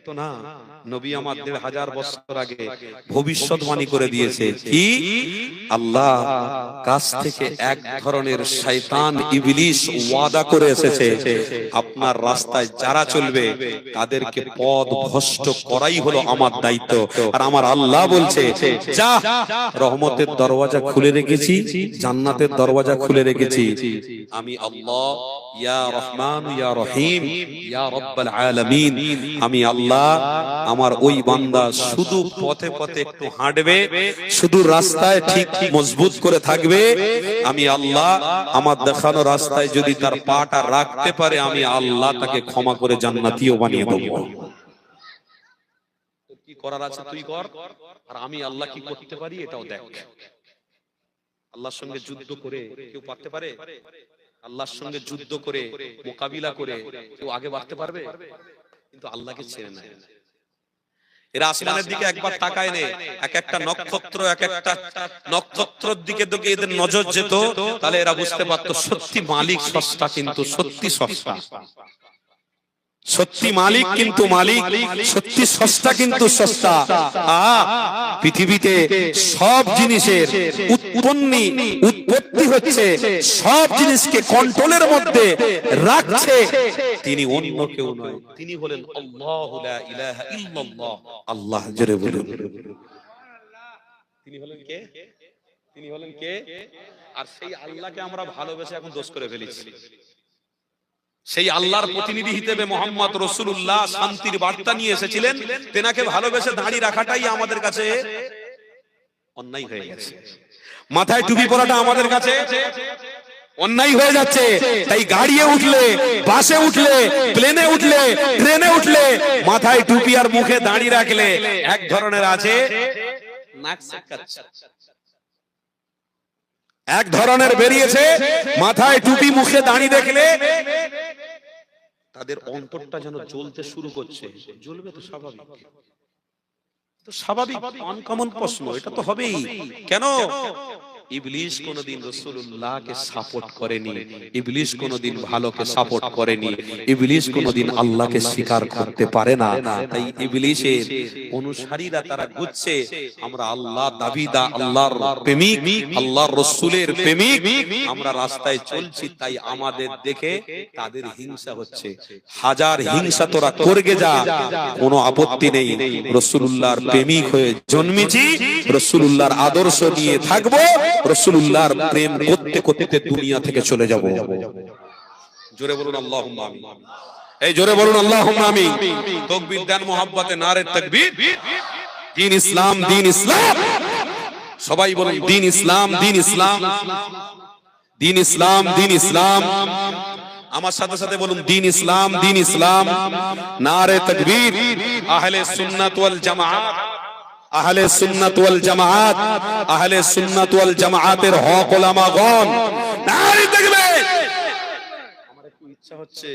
তো না, নবী আমার 1500 বছর আগে ভবিষ্যৎবাণী করে দিয়েছে কি আল্লাহ কাছ থেকে এক ধরনের শয়তান ইবলিস ওয়াদা করে এসেছে, আপনার রাস্তায় যারা চলবে তাদেরকে পথ ভ্রষ্ট করাই হলো আমার দায়িত্ব। আর আমার আল্লাহ বলছে যা, রহমতের দরওয়াজা খুলে রেখেছি, জান্নাতের দরওয়াজা খুলে রেখেছি, আমি আল্লাহ ইয়া রহমান ইয়া রহিম ইয়া রব্বাল আলামিন। আমি আল্লাহ, আমার ওই বান্দা শুধু পথে পথে একটু হাঁটবে, শুধু রাস্তায় ঠিক মজবুত করে থাকবে, আমি আল্লাহ আমার দেখানো রাস্তায় যদি তার পাটা রাখতে পারে, আমি আল্লাহ তাকে ক্ষমা করে জান্নাতীও বানিয়ে দেব। কি করার আছে তুই কর, আর আমি আল্লাহ কি করতে পারি এটাও দেখ। আল্লাহর সঙ্গে যুদ্ধ করে কেউ পারতে পারে? আল্লাহর সঙ্গে যুদ্ধ করে মোকাবিলা করে কেউ আগে বাড়তে পারবে? কিন্তু আল্লাহকে ছেড়ে না। এরা আসমানের দিকে একবার তাকায় নে, এক একটা নক্ষত্র, এক একটা নক্ষত্রের দিকে দিকে এদের নজর যেত, তাহলে এরা বুঝতে পারতো সত্যি মালিক সস্তা, কিন্তু সত্যি সস্তা, সত্যি মালিক কিন্তু মালিক, সত্যি সস্তা কিন্তু সস্তা। পৃথিবীতে সব জিনিসের উৎপত্তি হচ্ছে, সব জিনিসকে কন্ট্রোলের মধ্যে রাখছে তিনি, অন্য কেউ নয়। তিনি হলেন আল্লাহু লা ইলাহা ইল্লাল্লাহ। আল্লাহ জোরে বলুন, তিনি হলেন কে? তিনি হলেন কে? আর সেই আল্লাহকে আমরা ভালোবেসে এখন দোষ করে ফেলেছি। সেই আল্লাহর প্রতিনিধি হিসেবে মোহাম্মদ রাসূলুল্লাহ শান্তির বার্তা নিয়ে এসেছিলেন, তেনাকে ভালোবেসে দাঁড়িয়ে রাখাটাই আমাদের কাছে অন্যায় হয়ে গেছে। মাথায় টুপি পরাটা আমাদের কাছে অন্যায় হয়ে যাচ্ছে। তাই গাড়িতে উঠলে, বাসে উঠলে, প্লেনে উঠলে, ট্রেনে উঠলে মাথায় টুপি আর মুখে দাঁড়ি রাখলে এক ধরনের আছে, নাক সাকাচ্ছে, এক ধরনের বেরিয়েছে মাথায় টুপি মুখে দাঁড়ি দেখলে তাদের অন্তরটা যেন জ্বলতে শুরু করছে। জ্বলবে তো স্বাভাবিক, তো স্বাভাবিক আনকমন প্রশ্ন, এটা তো হবেই। কেন? ইবলিস কোনদিন রাসূলুল্লাহকে সাপোর্ট করেনি, ইবলিস কোনদিন ভালোকে সাপোর্ট করেনি, ইবলিস কোনদিন আল্লাহকে স্বীকার করতে পারে না। তাই ইবলিসের অনুসারীরা তারা বুঝছে আমরা আল্লাহ দাবিদা, আল্লাহর প্রেমিক, আল্লাহর রাসূলের প্রেমিক, আমরা রাস্তায় চলছি, তাই আমাদের দেখে তাদের হিংসা হচ্ছে। হাজার হিংসা তোরা করগে যা, কোনো আপত্তি নেই। রাসূলুল্লাহর প্রেমিক হয়ে জন্মেছি, রাসূলুল্লাহর আদর্শ নিয়ে থাকবো, রাসূলুল্লাহর প্রেম করতে করতে দুনিয়া থেকে চলে যাব। জোরে বলুন আল্লাহুম্মা আমিন। এই জোরে বলুন আল্লাহুম্মা আমিন। তাকবীর দেন মোহাব্বতে, নারে তাকবীর। দ্বীন ইসলাম, দ্বীন ইসলাম। সবাই বলুন দ্বীন ইসলাম, দ্বীন ইসলাম, দ্বীন ইসলাম, দ্বীন ইসলাম। আমার সাথে সাথে বলুন দ্বীন ইসলাম, দ্বীন ইসলাম। নারে তাকবীর। আহলে সুন্নাত ওয়াল জামাআত, আহলে সুন্নাত ওয়াল জামাআত, আহলে সুন্নাত ওয়াল জামাআতের হক উলামাগণ, নারে তাকবীর। আমার একটু ইচ্ছা হচ্ছে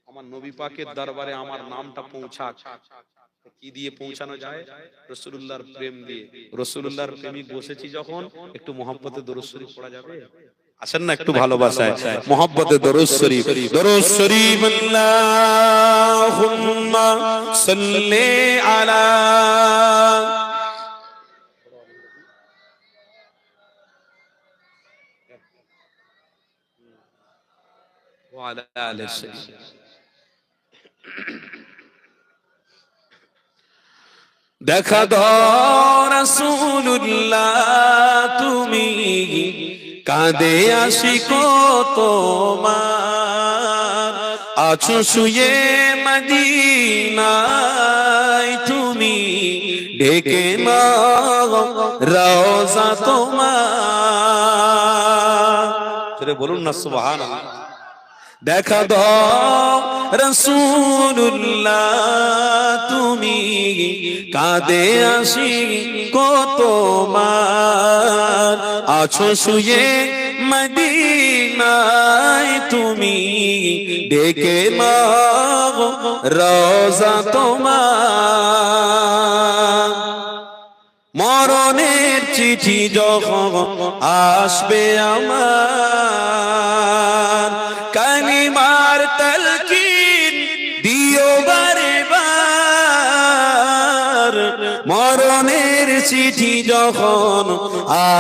আমার নবী পাকের দরবারে আমার নামটা পৌঁছাক। কি দিয়ে পৌঁছানো যায়? রাসূলুল্লাহর প্রেম দিয়ে। রাসূলুল্লাহর প্রেমিক বসেছি যখন, একটু মুহাব্বতে দরুদ শরীফ পড়া যাবে? আসেন না একটু ভালোবাসায় মুহাব্বতে দরুদ শরীফ। দরুদ শরীফ। আল্লাহুম্মা সাল্লি আলা ওয়া আলা আলিহি। দেখা দাও রাসূলুল্লাহ তুমি, কাঁদে আশিক তোমার, আছো শুয়ে মদিনায় তুমি, ডেকে নাও রওজা তোমার। বলুন না সুবহানাল্লাহ। দেখা দাও রাসূলুল্লাহ তুমি, কাঁদে আশিক তোমার, আছো শুয়ে মদিনায় তুমি, ডেকে নাও রওজা তোমার। মরণের চিঠি যখন আসবে আমার, কালিমার তালকিন দিও বারে বার, মরণের চিঠি যখন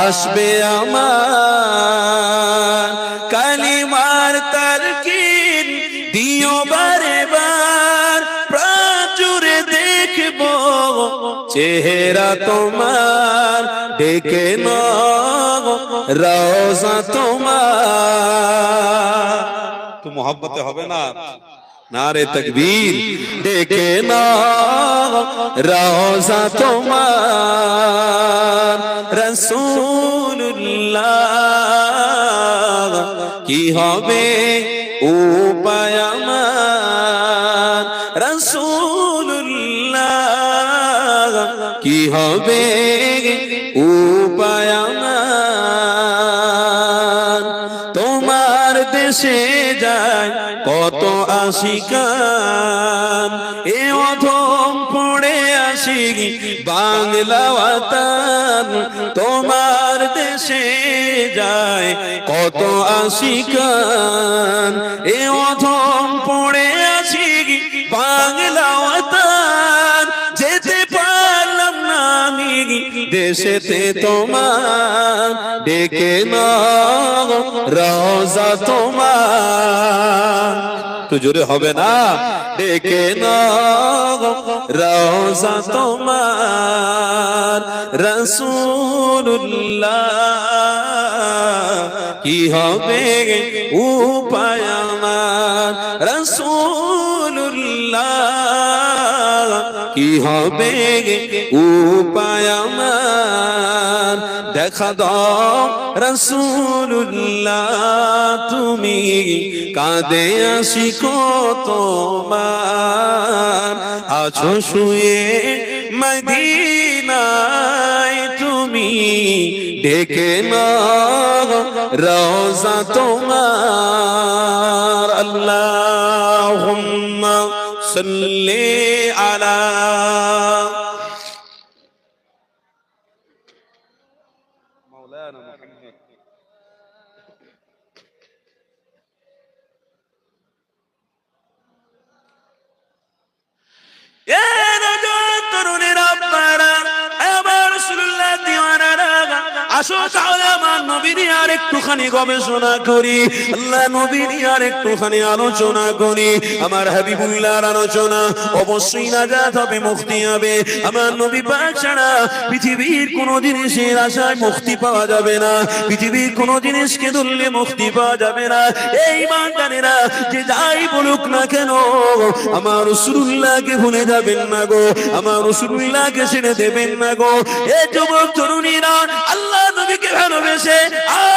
আসবে আমার, কালিমার তারকিন দিও বারে বার, প্রাণ জুড়ে দেখব চেহারা তোমার, ডেকে নাও রওজা তোমার। তো মোহাব্বতে হবে না? নারে তাকবীর, ডেকে নাও রওজা তোমার। রাসূলুল্লাহ কি হবে উপায় আমার, রাসূলুল্লাহ কি হবে উপায় আমার। তোমার দেশে যায় কত আশিকান, এ অধম পড়ে আশিক বাংলা ওয়াতান। তোমার দেশে যায় কত আশিকান, এ অধম পড়ে আশিক বাংলা ওয়াতান। যেতে পারলাম না আমি দেশেতে তোমার, ডেকে নাও রওজা তোমার। তো জোরে হবে না? ডেকে নাও রওজা তোমার। রাসূলুল্লাহ কি হবে উপায় আমার, রাসূলুল্লাহ কি হবে উপায় আমার। দেখা দাও রাসূলুল্লাহ তুমি, কাঁদে আশিক তোমার। আছো শুয়ে মদিনায় তুমি, ডেকে নাও রওজা তোমার। আল্লাহুম্মা সাল্লি আলা মাওলানা মুহাম্মদ। এ নওজোয়ান তরুণেরা, আপনারা আমার রাসূলুল্লাহ দিওয়ানারা, আসো তাহলে আমার নবীর আর একটুখানি গবেষণা করি, আল্লাহ নবীর আর একটুখানি আলোচনা করি। আমার হাবিবুল্লাহর আলোচনা অবশ্যই নাজাত হবে, মুক্তি হবে। আমার নবী পাক ছাড়া পৃথিবীর কোন জিনিসের আশায় মুক্তি পাওয়া যাবে না, পৃথিবীর কোন জিনিসকে ধরলে মুক্তি পাওয়া যাবে না। এই ইমানদারেরা যে যাই বলুক না কেন, আমার রাসূলুল্লাহকে ভুলে যাবেন না গো, আমার রাসূলুল্লাহকে ছেড়ে দেবেন না গো। এ যুবক তরুণীরা, আল্লাহ নবীকে ভালোবেসে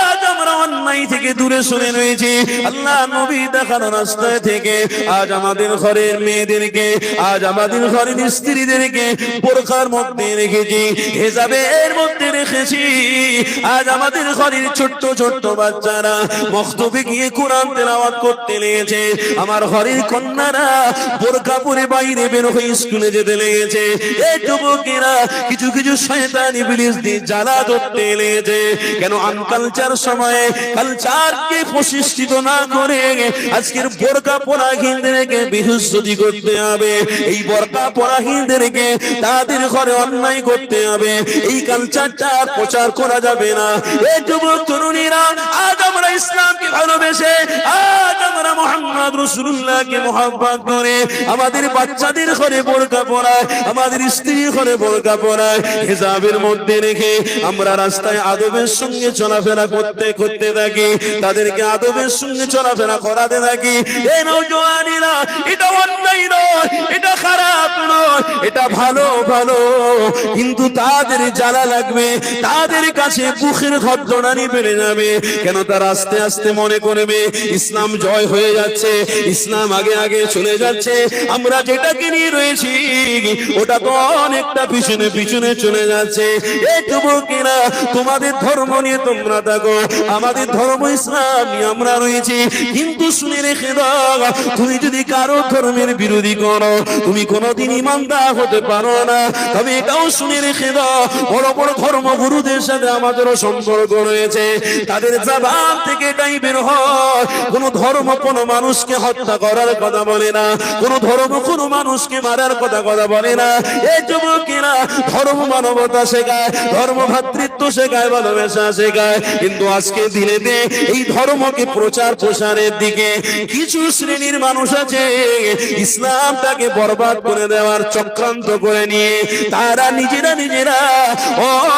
আজ আমরা অন্যায় থেকে দূরে সরে রয়েছি। আল্লাহ নবী দেখানো রাস্তায় থেকে আজ আমাদের ঘরের মেয়েদেরকে, আজ আমাদের ঘরের স্ত্রীদেরকে বোরখার মধ্যে রেখেছি, হিজাবের মধ্যে রেখেছি। আজ আমাদের ঘরের ছোট্ট ছোট্ট বাচ্চারা মক্তবে গিয়ে কোরআন তেলাওয়াত করতে লেগেছে। আমার ঘরের কন্যারা বোরকা পরে বাইরে বের হয়ে স্কুলে যেতে লেগেছে। এই যুবকেরা কিছু কিছু শয়তান ইবলিস দিয়ে জ্বালা ধরতে লেগেছে। কেন আনকালচার সময়ে কালচারকে প্রতিষ্ঠিত না করে আজকের বোরকা পরাহীনদেরকে বিহুজ্জতি করতে হবে, এই বোরকা পরাহীনদেরকে তাদের ঘরে অন্যায় করতে হবে, এই কালচারটা প্রচার করা যাবে না। এই যুবক তরুণীরা, আজ আমরা ইসলামকে ভালোবেসে, আজ আমরা মুহাম্মদ রাসূলুল্লাহকে মহব্বত করে আমাদের বাচ্চাদের ঘরে বোরকা পরায়, আমাদের স্ত্রীর ঘরে বোরকা পরায়, হিজাবের মধ্যে রেখে আমরা রাস্তায় আদবের সঙ্গে চলাফেরা করতে থাকি, তাদেরকে আদবের সঙ্গে চলাফেরা করাতে থাকি। এই নওজোয়ানেরা, এটা অন্যায় নয়, এটা খারাপ নয়, এটা ভালো ভালো, কিন্তু তাদের জ্বালা লাগবে, তাদের কাছে বুকের খদ্দরানি বেড়ে যাবে। কেন তারা আস্তে আস্তে মনে করবে ইসলাম জয় হয়ে যাচ্ছে, ইসলাম আগে আগে চলে যাচ্ছে, আমরা যেটাকে নিয়ে রয়েছি ওটা তো অনেকটা পিছনে পিছনে চলে যাচ্ছে। এই যুবকেরা, তোমাদের ধর্ম নিয়ে তোমরা থাকো, আমাদের ধর্ম ইসলাম নিয়ে আমরা রয়েছি, কিন্তু শুনে রেখে দাও, তুমি যদি কারো ধর্মের বিরোধী করো তুমি কোনোদিন ইমানদার হতে পারো না। তবে এটাও শুনে রেখে দাও, বড় বড় ধর্মগুরুদের সাথে আমাদেরও সম্পর্ক রয়েছে, তাদের জবান থেকে এটাই বের হয়, কোন ধর্ম কোন মানুষকে হত্যা করার কথা বলে না, কোন ধর্ম কোন মানুষকে মারার কথা বলে না। এই যুবকেরা ধর্ম মানবতা শেখায়, ধর্ম ভ্রাতৃত্ব শেখায়, ভালোবাসা শেখায়। কিন্তু আজকে দিনেতে এই ধর্মকে প্রচার প্রসারের দিকে কিছু শ্রেণীর মানুষ আছে, ইসলামটাকে বরবাদ করে দেওয়ার চক্রান্ত করে নিয়ে তারা নিজেরা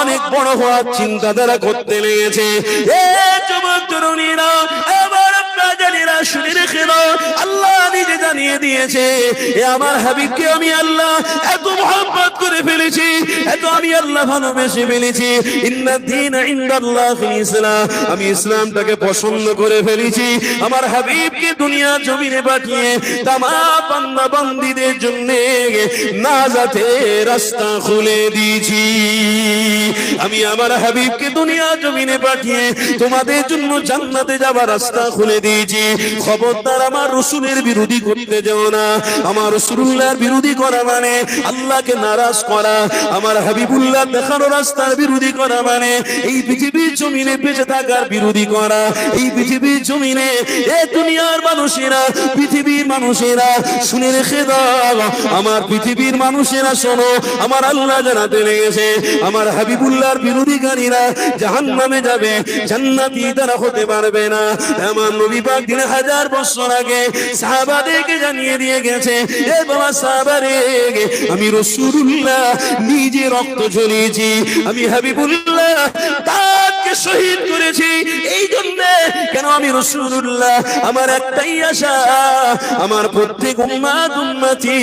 অনেক বড় হওয়ার চিন্তাধারা করতে লেগেছে। এই যুবক তরুণীরা, এবার জানিরা শুনে রেখে দাও, আল্লাহ নিজে জানিয়ে দিয়েছে, এ আমার হাবিবকে আমি আল্লাহ এত মহব্বত করে ফেলেছি, এত আমি আল্লাহ ভালোবেসে ফেলেছি। ইন্নাদ-দীনা ইনদাল্লাহিল ইসলাম, আমি ইসলামটাকে পছন্দ করে ফেলেছি। আমার হাবিবকে দুনিয়া জমিনে পাঠিয়ে তামাম বান্দা বান্দীদের জন্য নাজাতের রাস্তা খুলে দিয়েছি। আমি আমার হাবিবকে দুনিয়া জমিনে পাঠিয়ে তোমাদের জন্য জান্নাতে যাবার রাস্তা খুলে দিয়েছি। খবরদার আমার রাসূলের বিরোধী করতে যেও না। আমার রাসূলুল্লাহর বিরোধী করা মানে আল্লাহকে নারাজ করা, আমার হাবিবুল্লাহ দেখানো রাস্তার বিরোধী করা মানে এই পৃথিবীর জমিনে বেঁচে থাকার বিরোধী করা। এই পৃথিবীর জমিনে এই দুনিয়ার মানুষেরা, পৃথিবীর মানুষেরা শুনে রেখে দাও, আমার পৃথিবীর মানুষেরা শোনো, আমার আল্লাহ জানাতে লেগেছে আমার হাবিবুল্লাহর বিরোধীকারীরা জাহান্নামে যাবে, জান্নাতি তারা হতে পারবে না। আমার নবী পাক ৩০০০ বছর আগে সাহাবাদেরকে জানিয়ে দিয়ে গেছে, এ বাবা সাহাবারে, আমি রাসূলুল্লাহ নিজে রক্ত ঝরিয়েছি, আমি হাবিবুল্লাহ তাকে শহীদ করেছি। এই জন্য কেন আমি রাসূলুল্লাহ, আমার একটাই আশা, আমার প্রত্যেক উম্মতি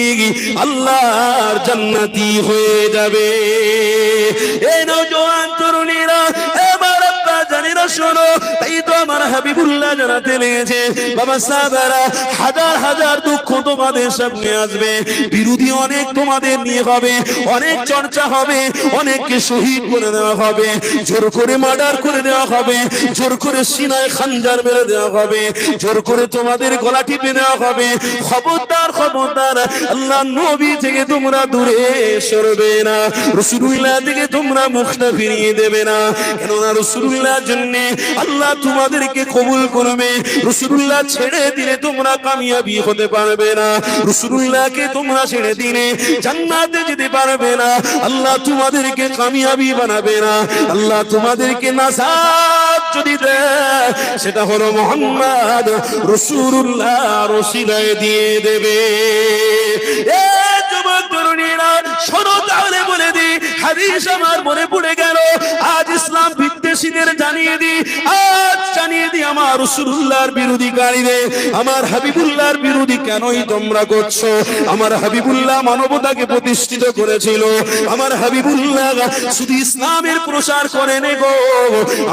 আল্লাহর জান্নাতি হয়ে যাবে। এই নওজোয়ান তরুণীরা, এবার আপনারা জানেন শোনো, তাই তো আমার হাবিবুল্লাহ জানাতে লেগেছে, বাবা সাহাবারা, হাজার হাজার দুঃখ তোমাদের সামনে আসবে, বিরোধী অনেক তোমাদের নিয়ে হবে, অনেক চর্চা হবে, অনেককে শহীদ করে দেওয়া হবে, জোর করে মার্ডার করে দেওয়া হবে, জোর করে সিনায় খানজার মেরে দেওয়া হবে, জোর করে তোমাদের গলা টিপে দেওয়া হবে। খবরদার খবরদার, আল্লাহ নবী থেকে তোমরা দূরে সরবে না, রাসূলুল্লাহ থেকে তোমরা মুখটা ফিরিয়ে দেবে না। কেননা রাসূলুল্লাহর জন্য আল্লাহ তোমাদেরকে কবুল করবে। রাসূলুল্লাহ ছেড়ে দিলে তোমরা কামিয়াবি হতে পারবে না, রাসূলুল্লাহকে তোমরা ছেড়ে দিলে জান্নাতে যেতে পারবে না। আল্লাহ তোমাদেরকে কামিয়াবি বানাবে না, আল্লাহ তোমাদেরকে নাজাত যদি দেয় সেটা হলো মুহাম্মদ রাসূলুল্লাহ রসিলায় দিয়ে দেবে। এ যুবক তরুণীরা শোনো, তাহলে বলে দি, হাদিস আমার মনে পড়ে গেল, আজ ইসলাম বিদ্বেষীদের জানিয়ে দি, আজ জানিয়ে দি আমার রাসূলুল্লাহর বিরোধীকারীদের, আমার হাবিবুল্লাহর বিরোধী কেনই তোমরা করছো? আমার হাবিবুল্লাহ মানবতাকে প্রতিষ্ঠিত করেছিল, আমার হাবিবুল্লাহ শুধু ইসলামের প্রসার করেন গো,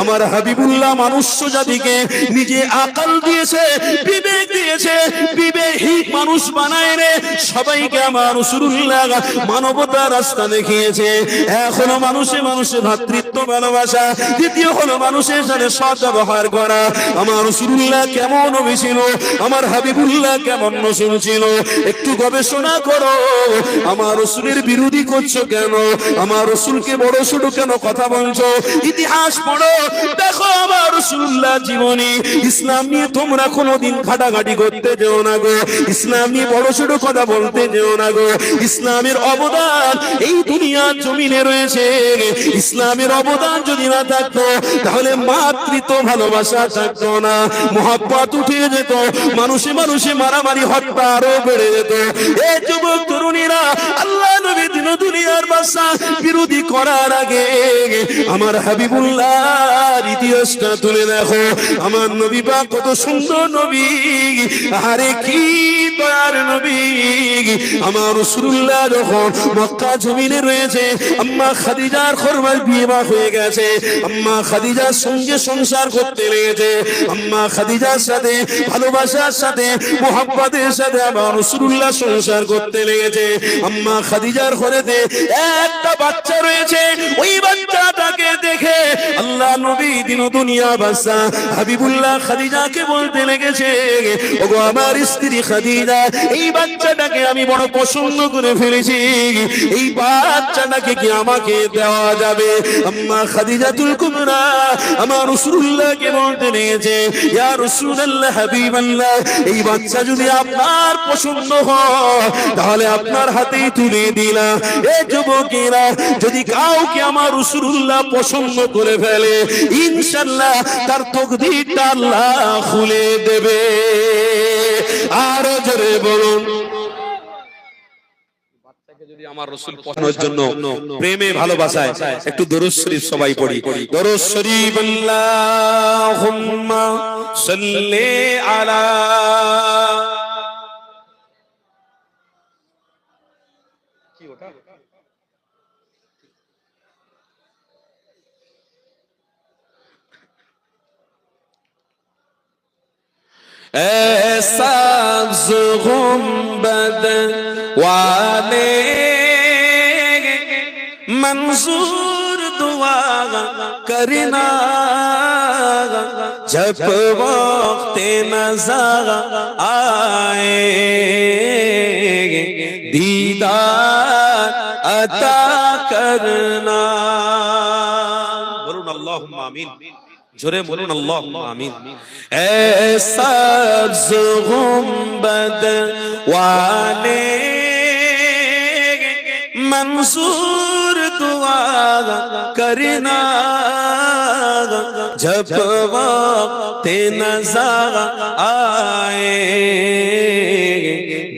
আমার হাবিবুল্লাহ মনুষ্য জাতিকে নিজে আকল দিয়েছে, বিবেক দিয়েছে, বিবেকহীন মানুষ বানায় রে সবাইকে আমার রাসূলুল্লাহ মানবতার রাস্তা দেখিয়েছে। এখনো মানুষে মানুষে ভ্রাতৃত্ব ভালোবাসা, দ্বিতীয় হলো মানুষের সাথে সৎ ব্যবহার করা। আমার রাসূলুল্লাহ কেমন নবী ছিল, আমার হাবিবুল্লাহ কেমন রাসূল ছিল, একটু গবেষণা করো। আমার রাসূলের বিরোধী করছো কেন? আমার রাসূলকে বড় ছোট কেন কথা বলছো? ইতিহাস পড়ো, দেখো আমার রাসূলুল্লাহ জীবনী। ইসলাম নিয়ে তোমরা কোনোদিন ঘাটাঘাটি করতে যেও না গো, ইসলাম নিয়ে বড় ছোট কথা বলতে যেও না গো। ইসলামের অবদান এই দুনিয়ার জমিনে রয়েছে, ইসলামের অবদান যদি না থাকতো তাহলে মাতৃত্ব ভালোবাসা থাকতো না, মহব্বত উঠে যেত, মানুষে মানুষে মারামারি হত্যা আরো বেড়ে যেত। এই যুবক তরুণীরা, আল্লাহ নবী দিন দুনিয়ার বাদশা বিরোধী করার আগে আমার হাবিবুল্লাহর ইতিহাসটা তুলে দেখো। আমার নবী পাক কত সুন্দর নবী, আরে কি দয়ার নবী। আমার রাসূলুল্লাহ যখন মক্কা জমিনে রয়েছে, আম্মা খাদিজার খরমার বিয়ে হয়ে গেছে, আম্মা খাদিজার সঙ্গে সংসার করতে লেগেছে, আম্মা খাদিজার সাথে ভালোবাসার সাথে মুহাব্বতের সাথে আমার রাসূলুল্লাহ সংসার করতে লেগেছে। আম্মা খাদিজার ঘরেতে একটা বাচ্চা রয়েছে, ওই বাচ্চাটাকে দেখে আল্লাহ নবী দিন দুনিয়া বাদশা হাবিবুল্লাহ খাদিজাকে বলতে লেগেছে, ওগো আমার স্ত্রী খাদিজা, যায়, এই বাচ্চাটাকে আমি বড় পছন্দ করে ফেলেছি, এই বাচ্চাটাকে কি আমাকে দেওয়া যাবে? আম্মা খাদিজাতুল কুবরা আমার রাসূলুল্লাহকে বলতে লেগেছে, ইয়া রাসূলুল্লাহ হাবিবাল্লাহ, এই বাচ্চা যদি আপনার পছন্দ হয় তাহলে আপনার হাতেই তুলে দিলাম। এ যুবকেরা, যদি কাউকে আমার রাসূলুল্লাহ পছন্দ করে ফেলে, ইনশাআল্লাহ তার তকদিরটা আল্লাহ খুলে দেবে। আর জোরে বলুন, যদি আমার রাসূল পছন্দের জন্য প্রেমে ভালোবাসায় একটু দরুদ শরীফ সবাই পড়ি। দরুদ শরীফ আল্লাহুম্মা সাল্লি আলা কি ওটা सब्ज़ गुंबद वाले मंजूर दुआ करना, जब वक्त नज़र आए दीदार अता करना। বলুন আল্লাহুম্মা আমিন, জোরে বলুন আল্লাহুম্মা আমিন। ऐ सब्ज़ गुंबद वाले मंजूर दुआ करना, जब वक्त नज़र आए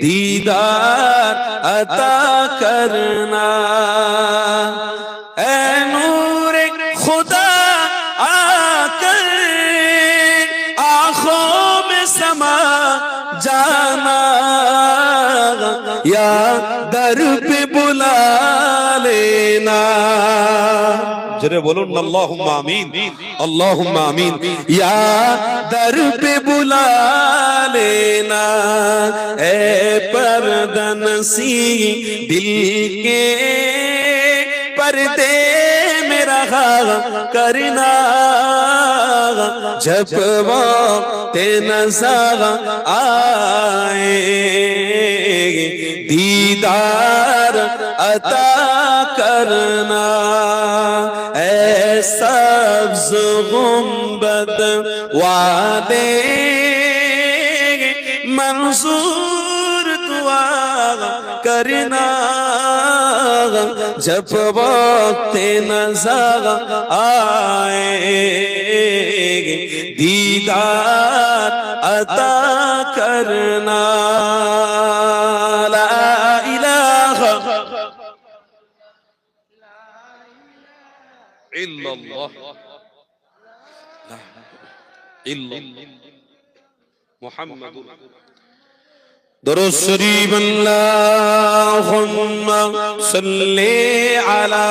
दीदार अता करना। ऐ नूर खुदा आकर आँखों में समा जाना, या दर पे बुला लेना। জোরে বলুন আল্লাহুম্মা আমিন, अल्लाहुम्मा आमीन। या दर पे बुला लेना, ए परदनसी दिल के पर्दे में रहा करना, जब वक्त नज़र आए दीदार अता करना। ऐ सब्ज़ गुंबद वाले मंजूर दुआ करना, जब वक्त नज़र आए दीदार अता करना। ला इलाहा ইল্লাল্লাহ ইল্লাল্লাহ মুহাম্মাদুর दुरूद शरीफ अल्लाहुम्मा सल्ली अला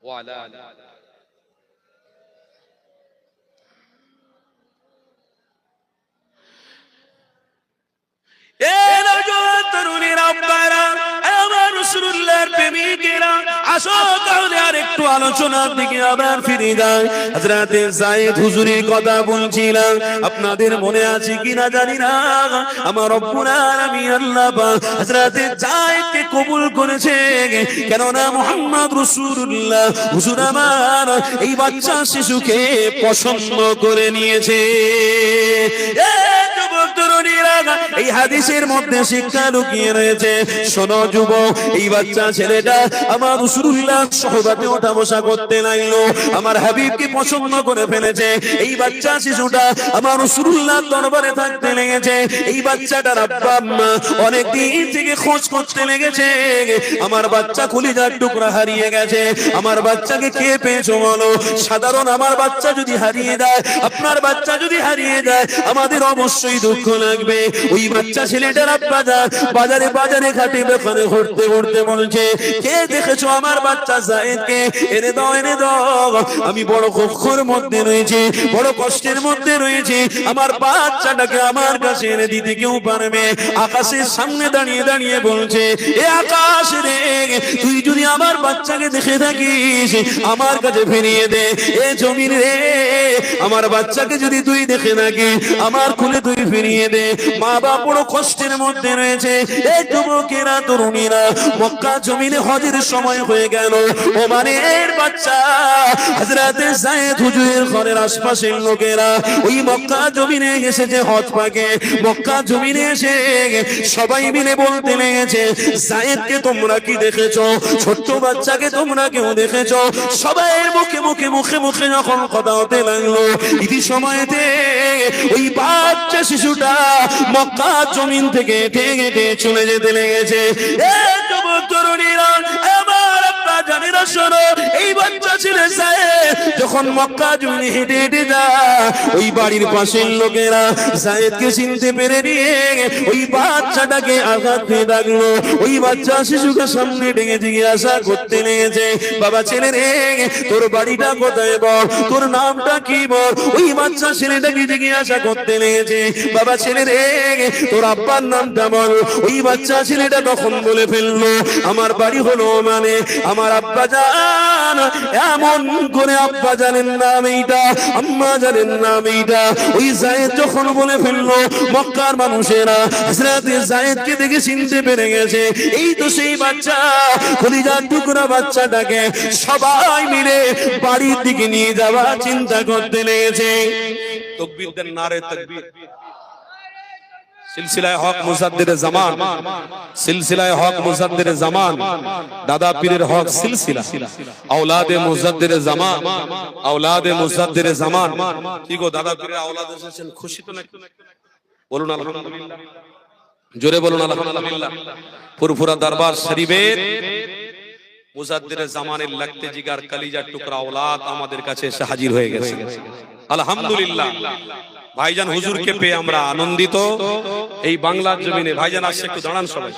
ওয়া আলা আলি। এ নওজোয়ান তরুণীরা, আব্বারা, আমার রাসূলুল্লাহর প্রেমিকেরা, আসো তাহলে আর একটু আলোচনার দিকে আবার ফিরে যাই। হযরতে যায়েদ হুজুরের কথা বলছিলাম, আপনাদের মনে আছে কিনা জানি না, আমার রব্বুল আলামিন আল্লাহ পাক হযরতে যায়েদকে কবুল করেছে, কেননা মুহাম্মদ রাসূলুল্লাহ হুজুর আমার এই বাচ্চা শিশুকে পছন্দ করে নিয়েছে। এই হাদিসের মধ্যে শিক্ষা লুকিয়ে রয়েছে। শোনো যুবক, এই বাচ্চা ছেলেটা আমার রাসূলুল্লাহ সোহবতে ওঠা বসা করতে লাগলো, আমার হাবিবকে পছন্দ করে ফেলেছে। এই বাচ্চা শিশুটা আমার রাসূলুল্লাহ দরবারে থাকতে লেগেছে। এই বাচ্চাটার আব্বা আম্মা অনেক দিন থেকে খোঁজ করতে লেগেছে, আমার বাচ্চা কলিজার টুকরা হারিয়ে গেছে, আমার বাচ্চাকে কে পেয়েছো বলো। সাধারণ আমার বাচ্চা যদি হারিয়ে যায়, আপনার বাচ্চা যদি হারিয়ে যায়, আমাদের অবশ্যই দুঃখ লাগবে। ওই ওই বাচ্চা ছেলেটার আব্বা যান বাজারে বাজারে ঘাটে বেখানে ঘুরতে ঘুরতে বলছে, কে দেখেছো আমার বাচ্চা জায়েদকে? এনে দাও এনে দাও, আমি বড় কক্ষের মধ্যে রয়েছে, বড় কষ্টের মধ্যে রয়েছে, আমার বাচ্চাটাকে আমার কাছে এনে দিতে কেউ পারবে? আকাশের সামনে দাঁড়িয়ে দাঁড়িয়ে বলছে, এ আকাশ রে, তুই যদি আমার বাচ্চাকে দেখে থাকিস আমার কাছে ফিরিয়ে দে। এ জমিন রে, আমার বাচ্চাকে যদি তুই দেখে থাকিস আমার কোলে তুই ফিরিয়ে দে। মা বাবা বড় কষ্টের মধ্যে রয়েছে। এই যুবকেরা তরুণীরা, মক্কা জমিনে হজের সময় হয়ে গেল, ওমানের বাচ্চা হযরতে যায়েদ হুজুরের ঘরের আশপাশের লোকেরা ওই মক্কা জমিনে এসেছে হজ পাকে। মক্কা জমিনে এসে সবাই মিলে বলতে লেগেছে, যায়েদকে তোমরা কি দেখেছো? ছোট্ট বাচ্চাকে তোমরা কেউ দেখেছো? সবাই মুখে মুখে মুখে মুখে যখন কথা হতে লাগলো, ইতি সময়তে ওই বাচ্চা শিশুটা মক্কা জমিন থেকে হেঁটে হেঁটে চলে যেতে লেগেছে। এই যুবক তরুণীরা, আমার আব্বা জানেরা শোনো, এই বাচ্চা ছেলে যায়েদ যখন মক্কা জমিনে হেঁটে হেঁটে যায়, ওই বাড়ির পাশের লোকেরা যায়েদকে চিনতে পেরে নিয়ে ওই বাচ্চাটাকে আঘাত দিয়ে ডাকলো। ওই বাচ্চা শিশুকে সামনে ডেকে জিজ্ঞাসা করতে লেগেছে, বাবা ছেলে রে, তোর বাড়িটা কোথায় বল, তোর নামটা কি বল? ওই বাচ্চা ছেলেটাকে জিজ্ঞাসা করতে লেগেছে, বাবা ছেলে রে, তোর আব্বার নামটা বল। ওই বাচ্চা ছেলেটা তখন বলে ফেললো, আমার বাড়ি হলো মানে আমার আব্বা জান। এমন করে আব্বা জানেন নাম এইটা, আম্মা জানেন নাম এইটা। ওই যায়েদ যখন বলে ফেললো, মক্কার মানুষেরা হযরতে যায়েদকে দেখে চিনতে পেরে গেছে, এই তো সেই বাচ্চা। কলিজার টুকরা বাচ্চাটাকে সবাই মিলে বাড়ির দিকে নিয়ে যাওয়া চিন্তা করতে লেগেছে। তাকবীর দেন, নারে তাকবীর। সিলসিলায়ে হক মুজাদ্দিদে জামান, সিলসিলায়ে হক মুজাদ্দিদে জামান, দাদা পীরের হক সিলসিলা, আওলাদে মুজাদ্দিদে জামান, আওলাদে মুজাদ্দিদে জামান। কি গো, দাদা পীরের আওলাদ এসেছেন, খুশি তো নাকি? বলুন আলহামদুলিল্লাহ, জোরে বলুন আলহামদুলিল্লাহ। ফুরফুরা দরবার শরীফের মুজাদ্দিদে জামানের লাগতে জিগার কলিজার টুকরা আওলাদ আমাদের কাছে এসে হাজির হয়ে গেছে, আলহামদুলিল্লাহ। ভাইজান হুজুরকে পেয়ে আমরা আনন্দিত। এই বাংলার জমিনে ভাইজান আসছে, একটু দাঁড়ান সবাই।